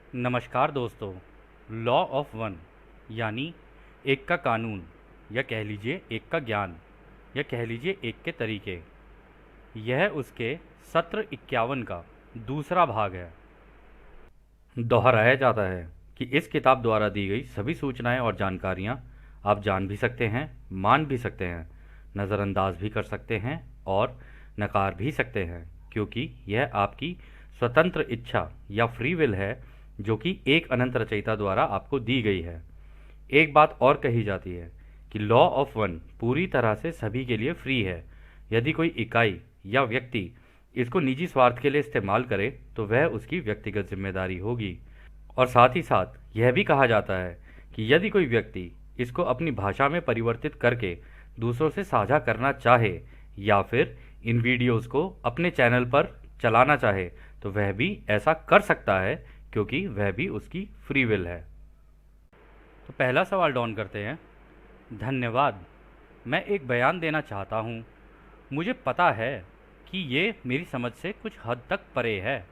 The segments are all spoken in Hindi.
नमस्कार दोस्तों। लॉ ऑफ वन यानी एक का कानून, या कह लीजिए एक का ज्ञान, या कह लीजिए एक के तरीके, यह उसके सत्र 51 का दूसरा भाग है। दोहराया जाता है कि इस किताब द्वारा दी गई सभी सूचनाएं और जानकारियां आप जान भी सकते हैं, मान भी सकते हैं, नज़रअंदाज भी कर सकते हैं और नकार भी सकते हैं, क्योंकि यह आपकी स्वतंत्र इच्छा या फ्री विल है, जो कि एक अनंत रचयिता द्वारा आपको दी गई है। एक बात और कही जाती है कि लॉ ऑफ वन पूरी तरह से सभी के लिए फ्री है। यदि कोई इकाई या व्यक्ति इसको निजी स्वार्थ के लिए इस्तेमाल करे तो वह उसकी व्यक्तिगत जिम्मेदारी होगी। और साथ ही साथ यह भी कहा जाता है कि यदि कोई व्यक्ति इसको अपनी भाषा में परिवर्तित करके दूसरों से साझा करना चाहे या फिर इन वीडियोस को अपने चैनल पर चलाना चाहे तो वह भी ऐसा कर सकता है, क्योंकि वह भी उसकी फ्री विल है। तो पहला सवाल डॉन करते हैं। धन्यवाद। मैं एक बयान देना चाहता हूँ। मुझे पता है कि ये मेरी समझ से कुछ हद तक परे है।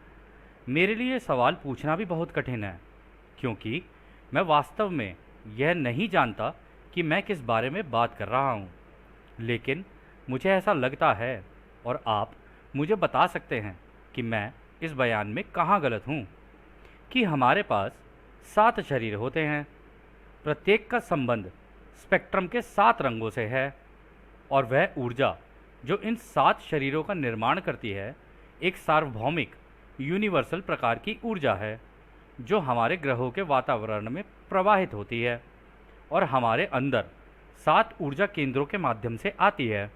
मेरे लिए ये सवाल पूछना भी बहुत कठिन है, क्योंकि मैं वास्तव में यह नहीं जानता कि मैं किस बारे में बात कर रहा हूँ। लेकिन मुझे ऐसा लगता है, और आप मुझे बता सकते हैं कि मैं इस बयान में कहाँ गलत हूँ, कि हमारे पास 7 शरीर होते हैं। प्रत्येक का संबंध स्पेक्ट्रम के 7 रंगों से है, और वह ऊर्जा जो इन 7 शरीरों का निर्माण करती है एक सार्वभौमिक यूनिवर्सल प्रकार की ऊर्जा है, जो हमारे ग्रहों के वातावरण में प्रवाहित होती है और हमारे अंदर 7 ऊर्जा केंद्रों के माध्यम से आती है,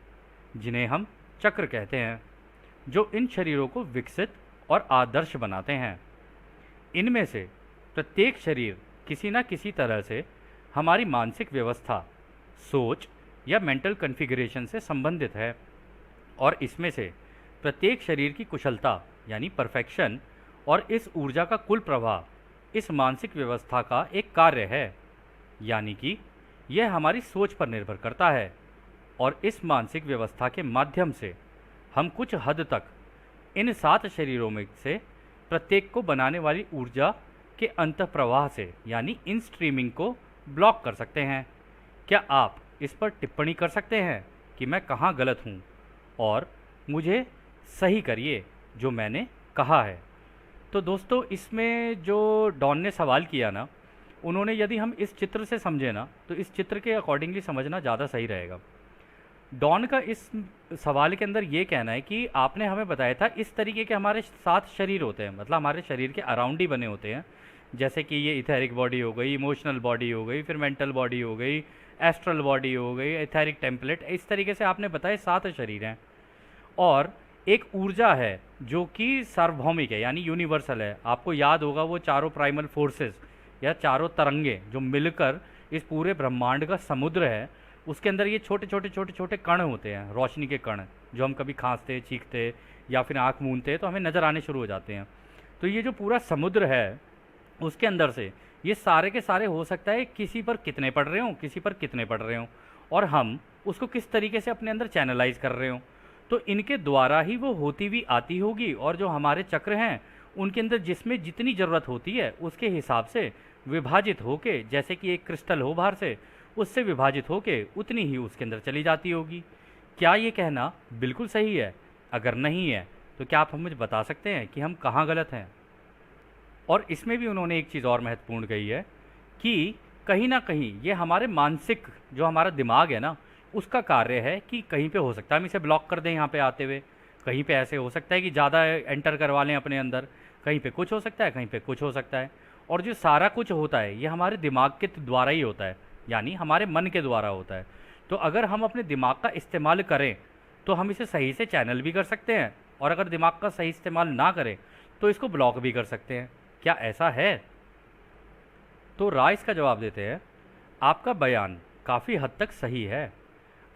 जिन्हें हम चक्र कहते हैं, जो इन शरीरों को विकसित और आदर्श बनाते हैं। इनमें से प्रत्येक शरीर किसी न किसी तरह से हमारी मानसिक व्यवस्था, सोच या मेंटल कॉन्फ़िगरेशन से संबंधित है, और इसमें से प्रत्येक शरीर की कुशलता यानी परफेक्शन और इस ऊर्जा का कुल प्रवाह इस मानसिक व्यवस्था का एक कार्य है, यानी कि यह हमारी सोच पर निर्भर करता है। और इस मानसिक व्यवस्था के माध्यम से हम कुछ हद तक इन 7 शरीरों में से प्रत्येक को बनाने वाली ऊर्जा के अंतःप्रवाह से यानी इन स्ट्रीमिंग को ब्लॉक कर सकते हैं। क्या आप इस पर टिप्पणी कर सकते हैं कि मैं कहाँ गलत हूँ, और मुझे सही करिए जो मैंने कहा है। तो दोस्तों, इसमें जो डॉन ने सवाल किया ना, उन्होंने यदि हम इस चित्र से समझे ना तो इस चित्र के अकॉर्डिंगली समझना ज़्यादा सही रहेगा। डॉन का इस सवाल के अंदर ये कहना है कि आपने हमें बताया था इस तरीके के हमारे 7 शरीर होते हैं, मतलब हमारे शरीर के अराउंड ही बने होते हैं, जैसे कि ये इथेरिक बॉडी हो गई, इमोशनल बॉडी हो गई, फिर मेंटल बॉडी हो गई, एस्ट्रल बॉडी हो गई, एथेरिक टेम्पलेट, इस तरीके से आपने बताया 7 शरीर हैं। और एक ऊर्जा है जो कि सार्वभौमिक है यानी यूनिवर्सल है। आपको याद होगा वो चारों प्राइमल फोर्सेस या चारों तरंगे जो मिलकर इस पूरे ब्रह्मांड का समुद्र है, उसके अंदर ये छोटे छोटे छोटे छोटे कण होते हैं, रोशनी के कण, जो हम कभी खांसते, चीखते या फिर आँख मूंदते तो हमें नज़र आने शुरू हो जाते हैं। तो ये जो पूरा समुद्र है उसके अंदर से ये सारे के सारे हो सकता है किसी पर कितने पड़ रहे हों, किसी पर कितने पड़ रहे हों, और हम उसको किस तरीके से अपने अंदर चैनलाइज कर रहे हों। तो इनके द्वारा ही वो होती हुई आती होगी, और जो हमारे चक्र हैं उनके अंदर जिसमें जितनी ज़रूरत होती है उसके हिसाब से विभाजित होके, जैसे कि एक क्रिस्टल हो बाहर से, उससे विभाजित होके उतनी ही उसके अंदर चली जाती होगी। क्या ये कहना बिल्कुल सही है? अगर नहीं है तो क्या आप मुझे बता सकते हैं कि हम कहाँ गलत हैं? और इसमें भी उन्होंने एक चीज़ और महत्वपूर्ण कही है कि कहीं ना कहीं ये हमारे मानसिक जो हमारा दिमाग है ना, उसका कार्य है कि कहीं पे हो सकता है हम इसे ब्लॉक कर दें यहाँ पे आते हुए, कहीं पे ऐसे हो सकता है कि ज़्यादा एंटर करवा लें अपने अंदर, कहीं पे कुछ हो सकता है, कहीं पे कुछ हो सकता है। और जो सारा कुछ होता है ये हमारे दिमाग के द्वारा ही होता है, यानी हमारे मन के द्वारा होता है। तो अगर हम अपने दिमाग का इस्तेमाल करें तो हम इसे सही से चैनल भी कर सकते हैं, और अगर दिमाग का सही इस्तेमाल ना करें तो इसको ब्लॉक भी कर सकते हैं। क्या ऐसा है? तो राय इसका जवाब देते हैं, आपका बयान काफ़ी हद तक सही है।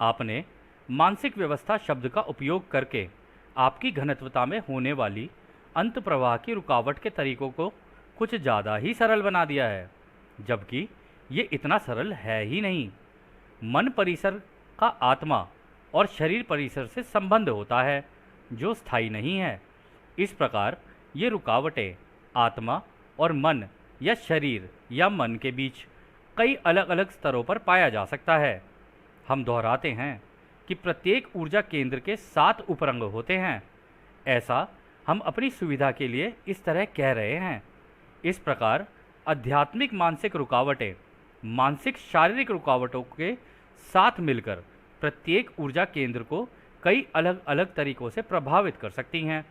आपने मानसिक व्यवस्था शब्द का उपयोग करके आपकी घनत्वता में होने वाली अंत प्रवाह की रुकावट के तरीकों को कुछ ज़्यादा ही सरल बना दिया है, जबकि ये इतना सरल है ही नहीं। मन परिसर का आत्मा और शरीर परिसर से संबंध होता है जो स्थायी नहीं है। इस प्रकार ये रुकावटें आत्मा और मन या शरीर या मन के बीच कई अलग अलग स्तरों पर पाया जा सकता है। हम दोहराते हैं कि प्रत्येक ऊर्जा केंद्र के 7 उपरंग होते हैं। ऐसा हम अपनी सुविधा के लिए इस तरह कह रहे हैं। इस प्रकार आध्यात्मिक मानसिक रुकावटें मानसिक शारीरिक रुकावटों के साथ मिलकर प्रत्येक ऊर्जा केंद्र को कई अलग अलग तरीकों से प्रभावित कर सकती हैं।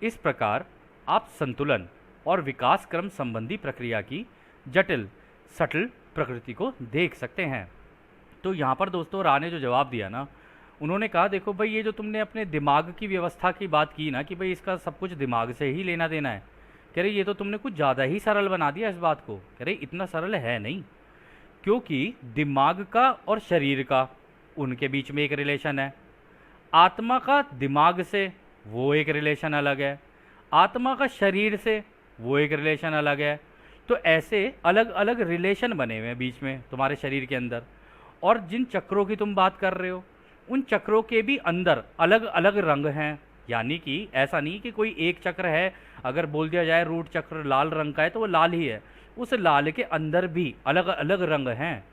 इस प्रकार आप संतुलन और विकास क्रम संबंधी प्रक्रिया की जटिल सटल प्रकृति को देख सकते हैं। तो यहाँ पर दोस्तों रा ने जो जवाब दिया ना, उन्होंने कहा देखो भाई ये जो तुमने अपने दिमाग की व्यवस्था की बात की ना कि भाई इसका सब कुछ दिमाग से ही लेना देना है, कह रहे ये तो तुमने कुछ ज़्यादा ही सरल बना दिया इस बात को। कह रहे इतना सरल है नहीं, क्योंकि दिमाग का और शरीर का उनके बीच में एक रिलेशन है, आत्मा का दिमाग से वो एक रिलेशन अलग है, आत्मा का शरीर से वो एक रिलेशन अलग है। तो ऐसे अलग अलग रिलेशन बने हुए हैं बीच में तुम्हारे शरीर के अंदर। और जिन चक्रों की तुम बात कर रहे हो उन चक्रों के भी अंदर अलग अलग रंग हैं। यानी कि ऐसा नहीं कि कोई एक चक्र है, अगर बोल दिया जाए रूट चक्र लाल रंग का है तो वो लाल ही है, उस लाल के अंदर भी अलग अलग रंग हैं।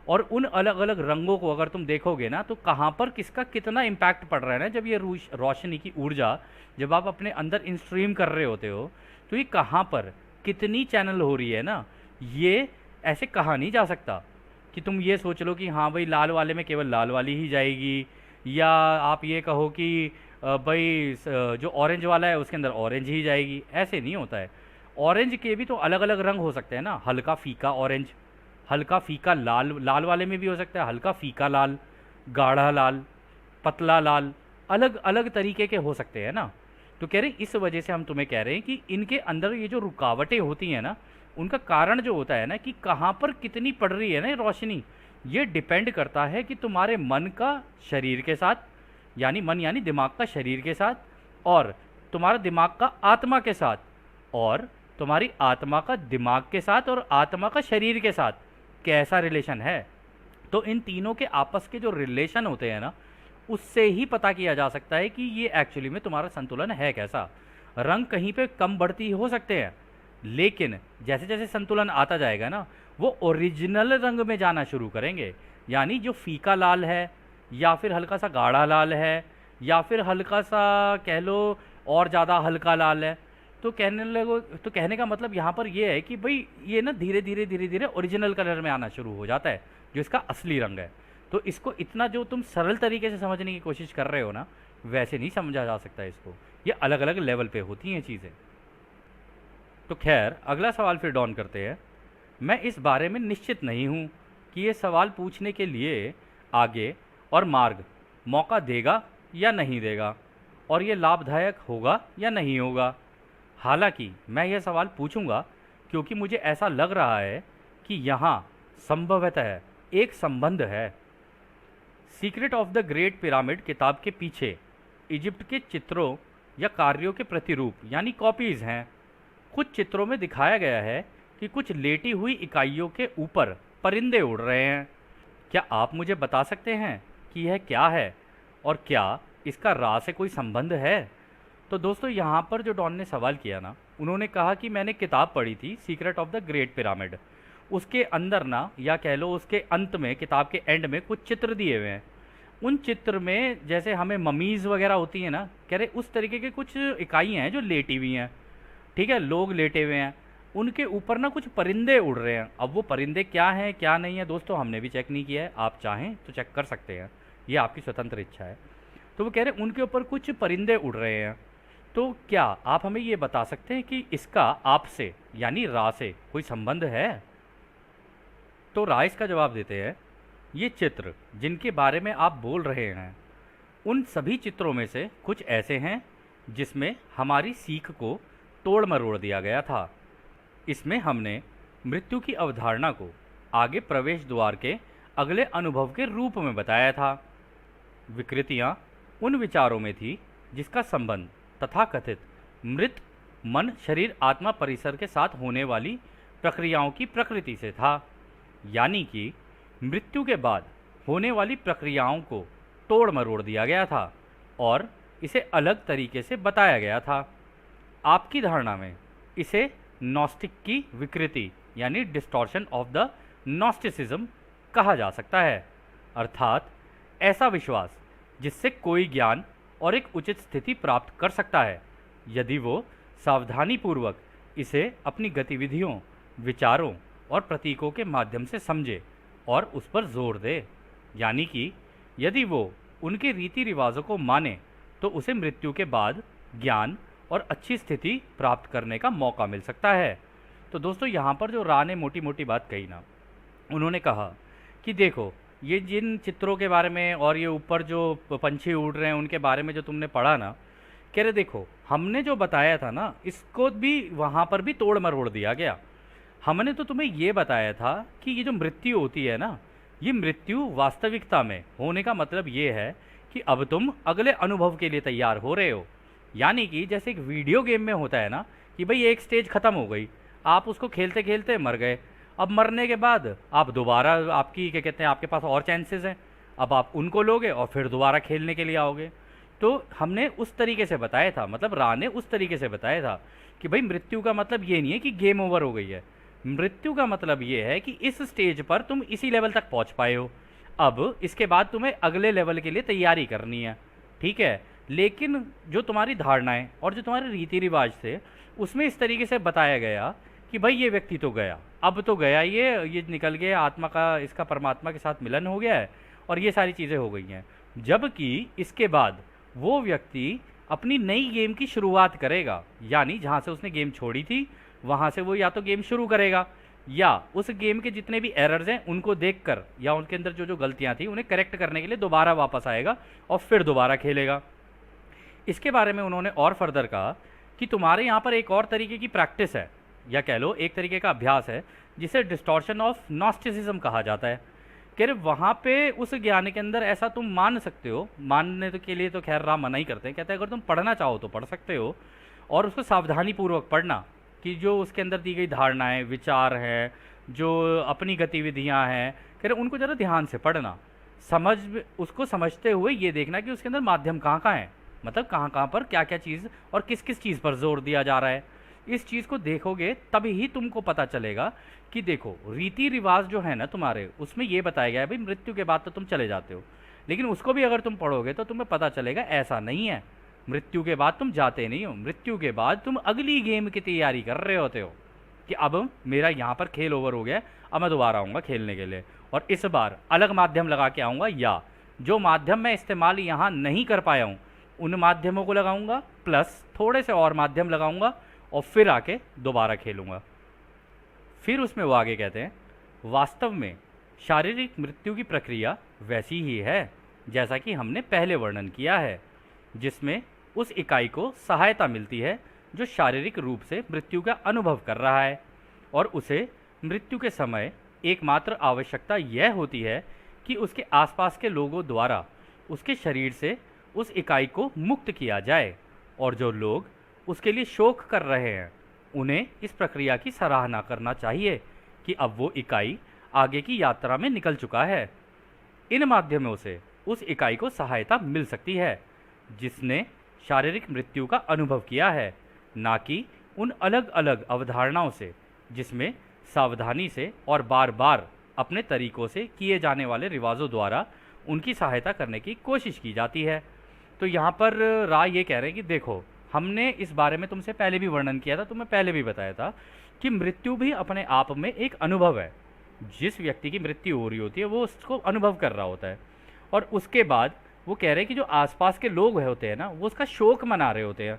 और उन अलग अलग रंगों को अगर तुम देखोगे ना तो कहाँ पर किसका कितना इम्पैक्ट पड़ रहा है ना, जब ये रोशनी की ऊर्जा जब आप अपने अंदर इंस्ट्रीम कर रहे होते हो तो ये कहाँ पर कितनी चैनल हो रही है ना, ये ऐसे कहा नहीं जा सकता कि तुम ये सोच लो कि हाँ भाई लाल वाले में केवल लाल वाली ही जाएगी, या आप ये कहो कि भाई जो ऑरेंज वाला है उसके अंदर ऑरेंज ही जाएगी। ऐसे नहीं होता है। ऑरेंज के भी तो अलग अलग रंग हो सकते हैं ना, हल्का फीका ऑरेंज, हल्का फीका लाल, लाल वाले में भी हो सकता है हल्का फीका लाल, गाढ़ा लाल, पतला लाल, अलग अलग तरीके के हो सकते हैं ना। तो कह रहे इस वजह से हम तुम्हें कह रहे हैं कि इनके अंदर ये जो रुकावटें होती हैं ना, उनका कारण जो होता है ना कि कहाँ पर कितनी पड़ रही है ना ये रोशनी, ये डिपेंड करता है कि तुम्हारे मन का शरीर के साथ, यानी मन यानी दिमाग का शरीर के साथ, और तुम्हारा दिमाग का आत्मा के साथ, और तुम्हारी आत्मा का दिमाग के साथ, और आत्मा का शरीर के साथ कैसा रिलेशन है। तो इन तीनों के आपस के जो रिलेशन होते हैं ना, उससे ही पता किया जा सकता है कि ये एक्चुअली में तुम्हारा संतुलन है कैसा। रंग कहीं पे कम बढ़ती हो सकते हैं, लेकिन जैसे जैसे संतुलन आता जाएगा ना, वो ओरिजिनल रंग में जाना शुरू करेंगे। यानी जो फीका लाल है, या फिर हल्का सा गाढ़ा लाल है, या फिर हल्का सा कह लो और ज़्यादा हल्का लाल है, तो कहने लगो, तो कहने का मतलब यहाँ पर ये है कि भाई ये ना धीरे धीरे धीरे धीरे ओरिजिनल कलर में आना शुरू हो जाता है, जो इसका असली रंग है। तो इसको इतना जो तुम सरल तरीके से समझने की कोशिश कर रहे हो ना, वैसे नहीं समझा जा सकता इसको। ये अलग अलग लेवल पे होती हैं चीज़ें। तो खैर अगला सवाल फिर डॉन करते हैं। मैं इस बारे में निश्चित नहीं हूँ कि ये सवाल पूछने के लिए आगे और मार्ग मौका देगा या नहीं देगा, और ये लाभदायक होगा या नहीं होगा। हालांकि मैं यह सवाल पूछूंगा क्योंकि मुझे ऐसा लग रहा है कि यहाँ संभवतः एक संबंध है। Secret of the great pyramid किताब के पीछे इजिप्ट के चित्रों या कार्यों के प्रतिरूप यानी कॉपीज़ हैं। कुछ चित्रों में दिखाया गया है कि कुछ लेटी हुई इकाइयों के ऊपर परिंदे उड़ रहे हैं। क्या आप मुझे बता सकते हैं कि यह क्या है, और क्या इसका रा से कोई संबंध है? तो दोस्तों यहाँ पर जो डॉन ने सवाल किया ना, उन्होंने कहा कि मैंने किताब पढ़ी थी secret of the great pyramid, उसके अंदर ना, या कह लो उसके अंत में, किताब के एंड में कुछ चित्र दिए हुए हैं। उन चित्र में जैसे हमें ममीज़ वगैरह होती हैं ना, कह रहे उस तरीके के कुछ इकाइयाँ हैं जो लेटी हुई हैं। ठीक है, लोग लेटे हुए हैं, उनके ऊपर ना कुछ परिंदे उड़ रहे हैं। अब वो परिंदे क्या हैं क्या नहीं है दोस्तों, हमने भी चेक नहीं किया है, आप चाहें तो चेक कर सकते हैं, ये आपकी स्वतंत्र इच्छा है। तो वो कह रहे हैं उनके ऊपर कुछ परिंदे उड़ रहे हैं। तो क्या आप हमें ये बता सकते हैं कि इसका आपसे यानी रा से कोई संबंध है? तो रा इसका जवाब देते हैं, ये चित्र जिनके बारे में आप बोल रहे हैं, उन सभी चित्रों में से कुछ ऐसे हैं जिसमें हमारी सीख को तोड़ मरोड़ दिया गया था। इसमें हमने मृत्यु की अवधारणा को आगे प्रवेश द्वार के अगले अनुभव के रूप में बताया था। विकृतियाँ उन विचारों में थी जिसका संबंध तथाकथित मृत मन शरीर आत्मा परिसर के साथ होने वाली प्रक्रियाओं की प्रकृति से था। यानी कि मृत्यु के बाद होने वाली प्रक्रियाओं को तोड़ मरोड़ दिया गया था और इसे अलग तरीके से बताया गया था। आपकी धारणा में इसे नॉस्टिक की विकृति यानी डिस्टॉर्शन ऑफ द नॉस्टिसिज्म कहा जा सकता है, अर्थात ऐसा विश्वास जिससे कोई ज्ञान और एक उचित स्थिति प्राप्त कर सकता है यदि वो सावधानीपूर्वक इसे अपनी गतिविधियों, विचारों और प्रतीकों के माध्यम से समझे और उस पर जोर दे। यानी कि यदि वो उनके रीति रिवाजों को माने तो उसे मृत्यु के बाद ज्ञान और अच्छी स्थिति प्राप्त करने का मौका मिल सकता है। तो दोस्तों यहाँ पर जो रा ने मोटी मोटी बात कही ना, उन्होंने कहा कि देखो ये जिन चित्रों के बारे में और ये ऊपर जो पंछी उड़ रहे हैं उनके बारे में जो तुमने पढ़ा ना, कह रहे देखो हमने जो बताया था ना इसको भी वहाँ पर भी तोड़ मरोड़ दिया गया। हमने तो तुम्हें ये बताया था कि ये जो मृत्यु होती है ना, ये मृत्यु वास्तविकता में होने का मतलब ये है कि अब तुम अगले अनुभव के लिए तैयार हो रहे हो। यानी कि जैसे एक वीडियो गेम में होता है ना कि भाई एक स्टेज ख़त्म हो गई, आप उसको खेलते खेलते मर गए, अब मरने के बाद आप दोबारा आपकी क्या कहते हैं आपके पास और चांसेस हैं, अब आप उनको लोगे और फिर दोबारा खेलने के लिए आओगे। तो हमने उस तरीके से बताया था, मतलब रा ने उस तरीके से बताया था कि भाई मृत्यु का मतलब ये नहीं है कि गेम ओवर हो गई है। मृत्यु का मतलब ये है कि इस स्टेज पर तुम इसी लेवल तक पहुंच पाए हो, अब इसके बाद तुम्हें अगले लेवल के लिए तैयारी करनी है, ठीक है। लेकिन जो तुम्हारी धारणाएं और जो तुम्हारे रीति रिवाज थे उसमें इस तरीके से बताया गया कि भाई ये व्यक्ति तो गया, अब तो गया, ये निकल गया, आत्मा का इसका परमात्मा के साथ मिलन हो गया है और ये सारी चीज़ें हो गई हैं। जबकि इसके बाद वो व्यक्ति अपनी नई गेम की शुरुआत करेगा, यानी जहाँ से उसने गेम छोड़ी थी वहाँ से वो या तो गेम शुरू करेगा या उस गेम के जितने भी एरर्स हैं उनको देखकर या उनके अंदर जो जो गलतियाँ थी उन्हें करेक्ट करने के लिए दोबारा वापस आएगा और फिर दोबारा खेलेगा। इसके बारे में उन्होंने और फर्दर कहा कि तुम्हारे यहाँ पर एक और तरीके की प्रैक्टिस है या कह लो एक तरीके का अभ्यास है जिसे डिस्टॉर्शन ऑफ नॉस्टिसिज्म कहा जाता है। कह रहे वहाँ पे उस ज्ञान के अंदर ऐसा तुम मान सकते हो, मानने तो के लिए तो खैर राम मना ही करते हैं, कहते हैं अगर तुम पढ़ना चाहो तो पढ़ सकते हो और उसको सावधानीपूर्वक पढ़ना कि जो उसके अंदर दी गई धारणाएं, विचार हैं, जो अपनी गतिविधियां हैं, कह रहे उनको ज़रा ध्यान से पढ़ना, उसको समझते हुए ये देखना कि उसके अंदर माध्यम कहाँ कहाँ है, मतलब कहाँ कहाँ पर क्या क्या चीज़ और किस किस चीज़ पर जोर दिया जा रहा है। इस चीज़ को देखोगे तभी ही तुमको पता चलेगा कि देखो रीति रिवाज जो है ना तुम्हारे उसमें ये बताया गया है भाई मृत्यु के बाद तो तुम चले जाते हो, लेकिन उसको भी अगर तुम पढ़ोगे तो तुम्हें पता चलेगा ऐसा नहीं है, मृत्यु के बाद तुम जाते नहीं हो, मृत्यु के बाद तुम अगली गेम की तैयारी कर रहे होते हो कि अब मेरा यहाँ पर खेल ओवर हो गया, अब मैं दोबारा आऊँगा खेलने के लिए और इस बार अलग माध्यम लगा के आऊँगा या जो माध्यम मैं इस्तेमाल यहाँ नहीं कर पाया हूँ उन माध्यमों को लगाऊंगा प्लस थोड़े से और माध्यम लगाऊंगा और फिर आके दोबारा खेलूंगा। फिर उसमें वो आगे कहते हैं वास्तव में शारीरिक मृत्यु की प्रक्रिया वैसी ही है जैसा कि हमने पहले वर्णन किया है, जिसमें उस इकाई को सहायता मिलती है जो शारीरिक रूप से मृत्यु का अनुभव कर रहा है और उसे मृत्यु के समय एकमात्र आवश्यकता यह होती है कि उसके आसपास के लोगों द्वारा उसके शरीर से उस इकाई को मुक्त किया जाए और जो लोग उसके लिए शोक कर रहे हैं उन्हें इस प्रक्रिया की सराहना करना चाहिए कि अब वो इकाई आगे की यात्रा में निकल चुका है। इन माध्यमों से उस इकाई को सहायता मिल सकती है जिसने शारीरिक मृत्यु का अनुभव किया है, ना कि उन अलग अलग अवधारणाओं से जिसमें सावधानी से और बार बार अपने तरीकों से किए जाने वाले रिवाजों द्वारा उनकी सहायता करने की कोशिश की जाती है। तो यहाँ पर राय ये कह रहे हैं कि देखो हमने इस बारे में तुमसे पहले भी वर्णन किया था, तुम्हें पहले भी बताया था कि मृत्यु भी अपने आप में एक अनुभव है। जिस व्यक्ति की मृत्यु हो रही होती है वो उसको अनुभव कर रहा होता है और उसके बाद वो कह रहे हैं कि जो आसपास के लोग होते हैं ना वो उसका शोक मना रहे होते हैं।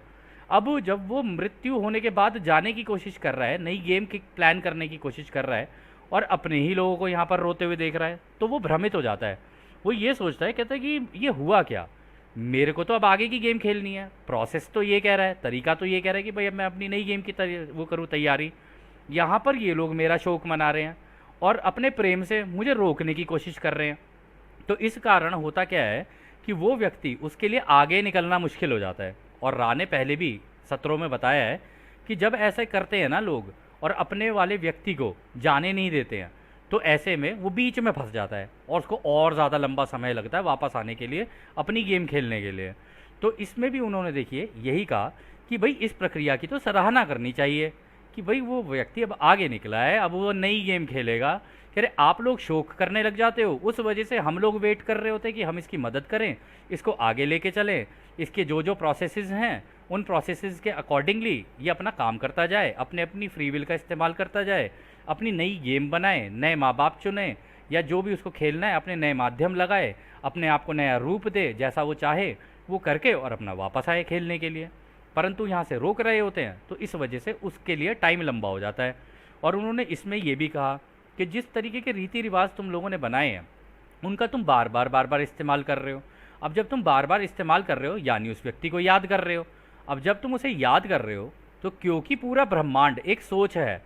अब जब वो मृत्यु होने के बाद जाने की कोशिश कर रहा है, नई गेम की प्लान करने की कोशिश कर रहा है और अपने ही लोगों को यहाँ पर रोते हुए देख रहा है तो वो भ्रमित हो जाता है। वो ये सोचता है, कहता है कि ये हुआ क्या, मेरे को तो अब आगे की गेम खेलनी है, प्रोसेस तो ये कह रहा है, तरीका तो ये कह रहा है कि भाई अब मैं अपनी नई गेम की वो करूँ तैयारी, यहाँ पर ये लोग मेरा शौक मना रहे हैं और अपने प्रेम से मुझे रोकने की कोशिश कर रहे हैं। तो इस कारण होता क्या है कि वो व्यक्ति उसके लिए आगे निकलना मुश्किल हो जाता है। और रा ने पहले भी सत्रों में बताया है कि जब ऐसे करते हैं ना लोग और अपने वाले व्यक्ति को जाने नहीं देते हैं तो ऐसे में वो बीच में फंस जाता है और उसको और ज़्यादा लंबा समय लगता है वापस आने के लिए, अपनी गेम खेलने के लिए। तो इसमें भी उन्होंने देखिए यही कहा कि भाई इस प्रक्रिया की तो सराहना करनी चाहिए कि भाई वो व्यक्ति अब आगे निकला है, अब वो नई गेम खेलेगा। कह रहे आप लोग शोक करने लग जाते हो, उस वजह से हम लोग वेट कर रहे होते हैं कि हम इसकी मदद करें, इसको आगे लेके चलें, इसके जो जो प्रोसेसेस हैं उन प्रोसेसेस के अकॉर्डिंगली ये अपना काम करता जाए, अपने अपनी फ्री विल का इस्तेमाल करता जाए, अपनी नई गेम बनाए, नए माँ बाप चुने, या जो भी उसको खेलना है अपने नए माध्यम लगाए, अपने आप को नया रूप दे, जैसा वो चाहे वो करके और अपना वापस आए खेलने के लिए। परंतु यहाँ से रोक रहे होते हैं, तो इस वजह से उसके लिए टाइम लंबा हो जाता है। और उन्होंने इसमें ये भी कहा कि जिस तरीके के रीति रिवाज तुम लोगों ने बनाए हैं उनका तुम बार बार इस्तेमाल कर रहे हो। अब जब तुम बार बार इस्तेमाल कर रहे हो यानी उस व्यक्ति को याद कर रहे हो। अब जब तुम उसे याद कर रहे हो तो क्योंकि पूरा ब्रह्मांड एक सोच है,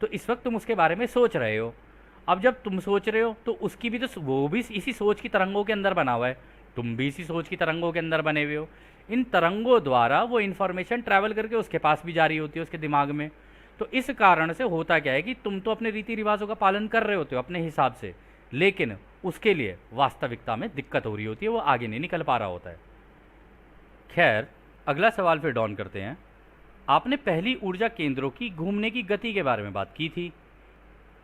तो इस वक्त तुम उसके बारे में सोच रहे हो। अब जब तुम सोच रहे हो तो उसकी भी तो वो भी इसी सोच की तरंगों के अंदर बना हुआ है, तुम भी इसी सोच की तरंगों के अंदर बने हुए हो। इन तरंगों द्वारा वो इन्फॉर्मेशन ट्रैवल करके उसके पास भी जारी होती है, उसके दिमाग में। तो इस कारण से होता क्या है कि तुम तो अपने रीति रिवाजों का पालन कर रहे होते हो अपने हिसाब से, लेकिन उसके लिए वास्तविकता में दिक्कत हो रही होती है, वो आगे नहीं निकल पा रहा होता है। खैर, अगला सवाल फिर डॉन करते हैं। आपने पहली ऊर्जा केंद्रों की घूमने की गति के बारे में बात की थी।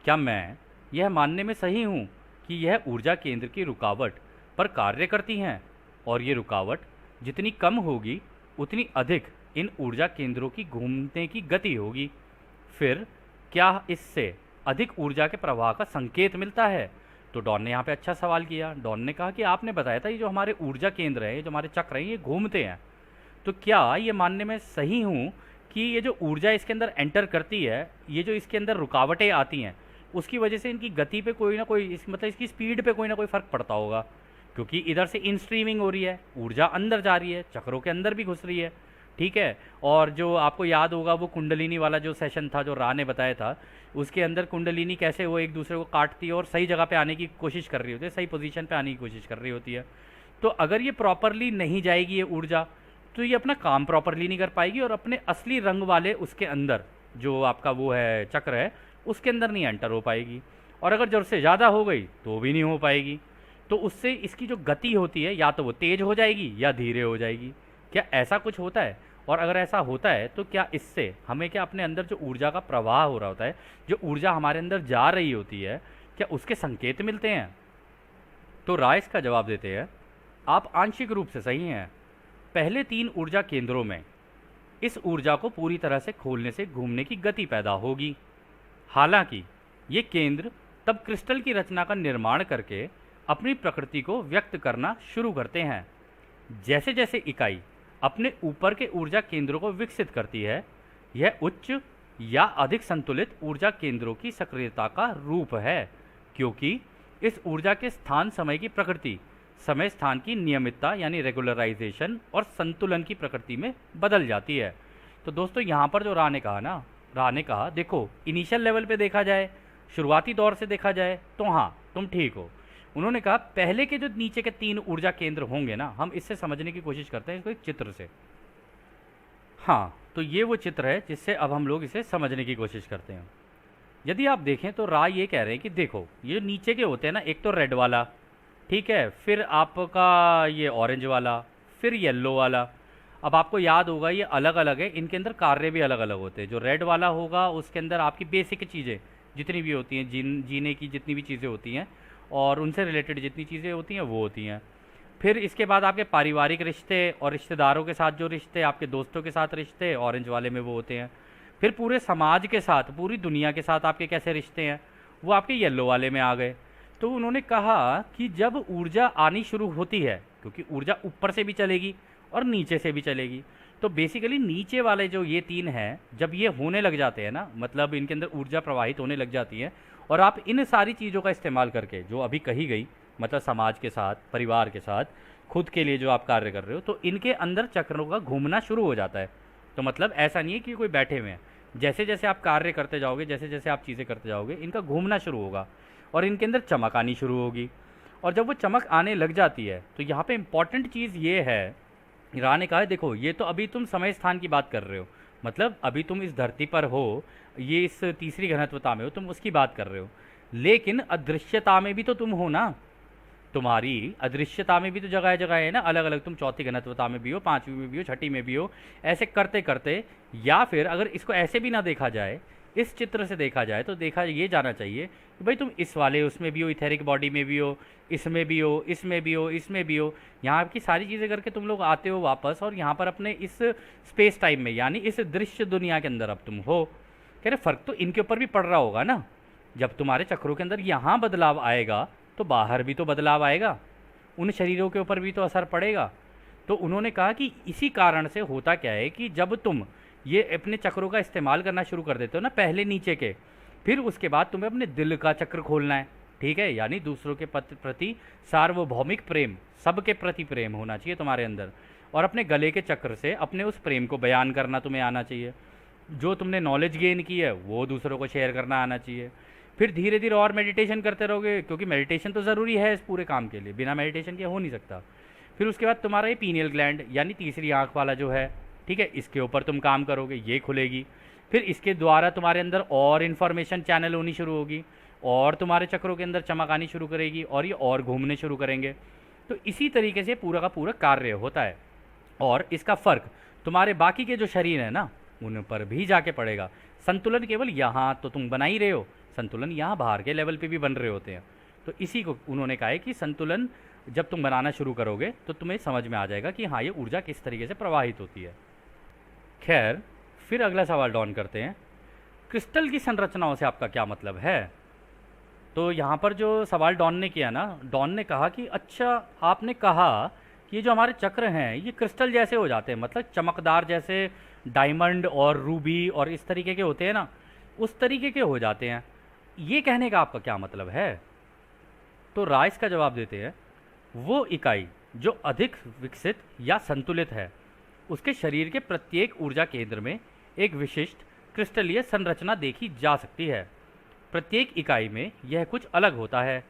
क्या मैं यह मानने में सही हूँ कि यह ऊर्जा केंद्र की रुकावट पर कार्य करती हैं, और ये रुकावट जितनी कम होगी उतनी अधिक इन ऊर्जा केंद्रों की घूमने की गति होगी? फिर क्या इससे अधिक ऊर्जा के प्रवाह का संकेत मिलता है? तो डॉन ने यहाँ पे अच्छा सवाल किया। डॉन ने कहा कि आपने बताया था ये जो हमारे ऊर्जा केंद्र हैं, ये जो हमारे चक्र हैं, ये घूमते हैं, तो क्या ये मानने में सही हूँ कि ये जो ऊर्जा इसके अंदर एंटर करती है, ये जो इसके अंदर रुकावटें आती हैं, उसकी वजह से इनकी गति पे कोई ना कोई मतलब इसकी स्पीड पे कोई ना कोई फ़र्क पड़ता होगा? क्योंकि इधर से इन स्ट्रीमिंग हो रही है, ऊर्जा अंदर जा रही है, चक्रों के अंदर भी घुस रही है, ठीक है। और जो आपको याद होगा वो कुंडलिनी वाला जो सेशन था जो रा ने बताया था, उसके अंदर कुंडलिनी कैसे वो एक दूसरे को काटती है और सही जगह पे आने की कोशिश कर रही होती है, सही पोजीशन पे आने की कोशिश कर रही होती है। तो अगर ये प्रॉपरली नहीं जाएगी ये ऊर्जा, तो ये अपना काम प्रॉपरली नहीं कर पाएगी और अपने असली रंग वाले उसके अंदर जो आपका वो है चक्र है उसके अंदर नहीं एंटर हो पाएगी। और अगर ज़रूरत से ज़्यादा हो गई तो भी नहीं हो पाएगी। तो उससे इसकी जो गति होती है या तो वो तेज़ हो जाएगी या धीरे हो जाएगी। क्या ऐसा कुछ होता है? और अगर ऐसा होता है तो क्या इससे हमें क्या अपने अंदर जो ऊर्जा का प्रवाह हो रहा होता है, जो ऊर्जा हमारे अंदर जा रही होती है, क्या उसके संकेत मिलते हैं? तो राय इसका जवाब देते हैं, आप आंशिक रूप से सही हैं। पहले 3 ऊर्जा केंद्रों में इस ऊर्जा को पूरी तरह से खोलने से घूमने की गति पैदा होगी। हालांकि ये केंद्र तब क्रिस्टल की रचना का निर्माण करके अपनी प्रकृति को व्यक्त करना शुरू करते हैं। जैसे जैसे इकाई अपने ऊपर के ऊर्जा केंद्रों को विकसित करती है, यह उच्च या अधिक संतुलित ऊर्जा केंद्रों की सक्रियता का रूप है, क्योंकि इस ऊर्जा के स्थान समय की प्रकृति समय स्थान की नियमितता यानी रेगुलराइजेशन और संतुलन की प्रकृति में बदल जाती है। तो दोस्तों यहाँ पर जो रा ने कहा ना, रा ने कहा देखो इनिशियल लेवल पे देखा जाए, शुरुआती दौर से देखा जाए तो हाँ तुम ठीक हो। उन्होंने कहा पहले के जो नीचे के 3 ऊर्जा केंद्र होंगे ना, हम इससे समझने की कोशिश करते हैं इसको एक चित्र से। हाँ, तो ये वो चित्र है जिससे अब हम लोग इसे समझने की कोशिश करते हैं। यदि आप देखें तो रा ये कह रहे हैं कि देखो ये नीचे के होते हैं ना, एक तो रेड वाला, ठीक है, फिर आपका ये ऑरेंज वाला, फिर येलो वाला। अब आपको याद होगा ये अलग अलग है, इनके अंदर कार्य भी अलग अलग होते हैं। जो रेड वाला होगा उसके अंदर आपकी बेसिक चीज़ें जितनी भी होती हैं, जीने की जितनी भी चीज़ें होती हैं और उनसे रिलेटेड जितनी चीज़ें होती हैं वो होती हैं। फिर इसके बाद आपके पारिवारिक रिश्ते और रिश्तेदारों के साथ जो रिश्ते, आपके दोस्तों के साथ रिश्ते ऑरेंज वाले में वो होते हैं। फिर पूरे समाज के साथ, पूरी दुनिया के साथ आपके कैसे रिश्ते हैं वो आपके येलो वाले में आ गए। तो उन्होंने कहा कि जब ऊर्जा आनी शुरू होती है, क्योंकि ऊर्जा ऊपर से भी चलेगी और नीचे से भी चलेगी, तो बेसिकली नीचे वाले जो ये 3 हैं जब ये होने लग जाते हैं ना, मतलब इनके अंदर ऊर्जा प्रवाहित होने लग जाती है और आप इन सारी चीज़ों का इस्तेमाल करके जो अभी कही गई, मतलब समाज के साथ, परिवार के साथ, खुद के लिए जो आप कार्य कर रहे हो, तो इनके अंदर चक्रों का घूमना शुरू हो जाता है। तो मतलब ऐसा नहीं है कि कोई बैठे हुए हैं, जैसे जैसे आप कार्य करते जाओगे, जैसे जैसे आप चीज़ें करते जाओगे, इनका घूमना शुरू होगा और इनके अंदर चमक आनी शुरू होगी। और जब वो चमक आने लग जाती है तो यहाँ पे इम्पॉर्टेंट चीज़ ये है, रा ने कहा है देखो ये तो अभी तुम समय स्थान की बात कर रहे हो, मतलब अभी तुम इस धरती पर हो, ये इस तीसरी घनत्वता में हो, तुम उसकी बात कर रहे हो, लेकिन अदृश्यता में भी तो तुम हो ना। तुम्हारी अदृश्यता में भी तो जगह जगह है ना, अलग अलग, तुम चौथी घनत्वता में भी हो, पांचवी में भी हो, छठी में भी हो, ऐसे करते करते, या फिर अगर इसको ऐसे भी ना देखा जाए, इस चित्र से देखा जाए, तो देखा ये जाना चाहिए कि भाई तुम इस वाले उसमें भी हो, इथेरिक बॉडी में भी हो, इसमें भी हो, इसमें भी हो, इसमें भी हो, यहाँ की सारी चीज़ें करके तुम लोग आते हो वापस, और यहाँ पर अपने इस स्पेस टाइम में, यानी इस दृश्य दुनिया के अंदर अब तुम हो। कह रहे फर्क तो इनके ऊपर भी पड़ रहा होगा ना, जब तुम्हारे चक्रों के अंदर यहाँ बदलाव आएगा तो बाहर भी तो बदलाव आएगा, उन शरीरों के ऊपर भी तो असर पड़ेगा। तो उन्होंने कहा कि इसी कारण से होता क्या है कि जब तुम ये अपने चक्रों का इस्तेमाल करना शुरू कर देते हो ना, पहले नीचे के, फिर उसके बाद तुम्हें अपने दिल का चक्र खोलना है, ठीक है, यानी दूसरों के प्रति सार्वभौमिक प्रेम, सबके प्रति प्रेम होना चाहिए तुम्हारे अंदर, और अपने गले के चक्र से अपने उस प्रेम को बयान करना तुम्हें आना चाहिए। जो तुमने नॉलेज गेन की है वो दूसरों को शेयर करना आना चाहिए। फिर धीरे धीरे और मेडिटेशन करते रहोगे, क्योंकि मेडिटेशन तो ज़रूरी है इस पूरे काम के लिए, बिना मेडिटेशन के हो नहीं सकता। फिर उसके बाद तुम्हारा ये पीनियल ग्लैंड यानी तीसरी आंख वाला जो है, ठीक है, इसके ऊपर तुम काम करोगे, ये खुलेगी, फिर इसके द्वारा तुम्हारे अंदर और इन्फॉर्मेशन चैनल होनी शुरू होगी, और तुम्हारे चक्रों के अंदर चमक आनी शुरू करेगी, और ये और घूमने शुरू करेंगे। तो इसी तरीके से पूरा का पूरा कार्य होता है, और इसका फ़र्क तुम्हारे बाकी के जो शरीर है ना उन पर भी जाके पड़ेगा। संतुलन केवल यहाँ तो तुम बना ही रहे हो, संतुलन यहाँ बाहर के लेवल पे भी बन रहे होते हैं। तो इसी को उन्होंने कहा है कि संतुलन जब तुम बनाना शुरू करोगे तो तुम्हें समझ में आ जाएगा कि हाँ, ये ऊर्जा किस तरीके से प्रवाहित होती है। खैर, फिर अगला सवाल डॉन करते हैं, क्रिस्टल की संरचनाओं से आपका क्या मतलब है। तो यहाँ पर जो सवाल डॉन ने किया ना, डॉन ने कहा कि अच्छा, आपने कहा कि ये जो हमारे चक्र हैं ये क्रिस्टल जैसे हो जाते हैं, मतलब चमकदार, जैसे डायमंड और रूबी और इस तरीके के होते हैं ना, उस तरीके के हो जाते हैं, ये कहने का आपका क्या मतलब है। तो राइस का जवाब देते हैं, वो इकाई जो अधिक विकसित या संतुलित है, उसके शरीर के प्रत्येक ऊर्जा केंद्र में एक विशिष्ट क्रिस्टलीय संरचना देखी जा सकती है। प्रत्येक इकाई में यह कुछ अलग होता है,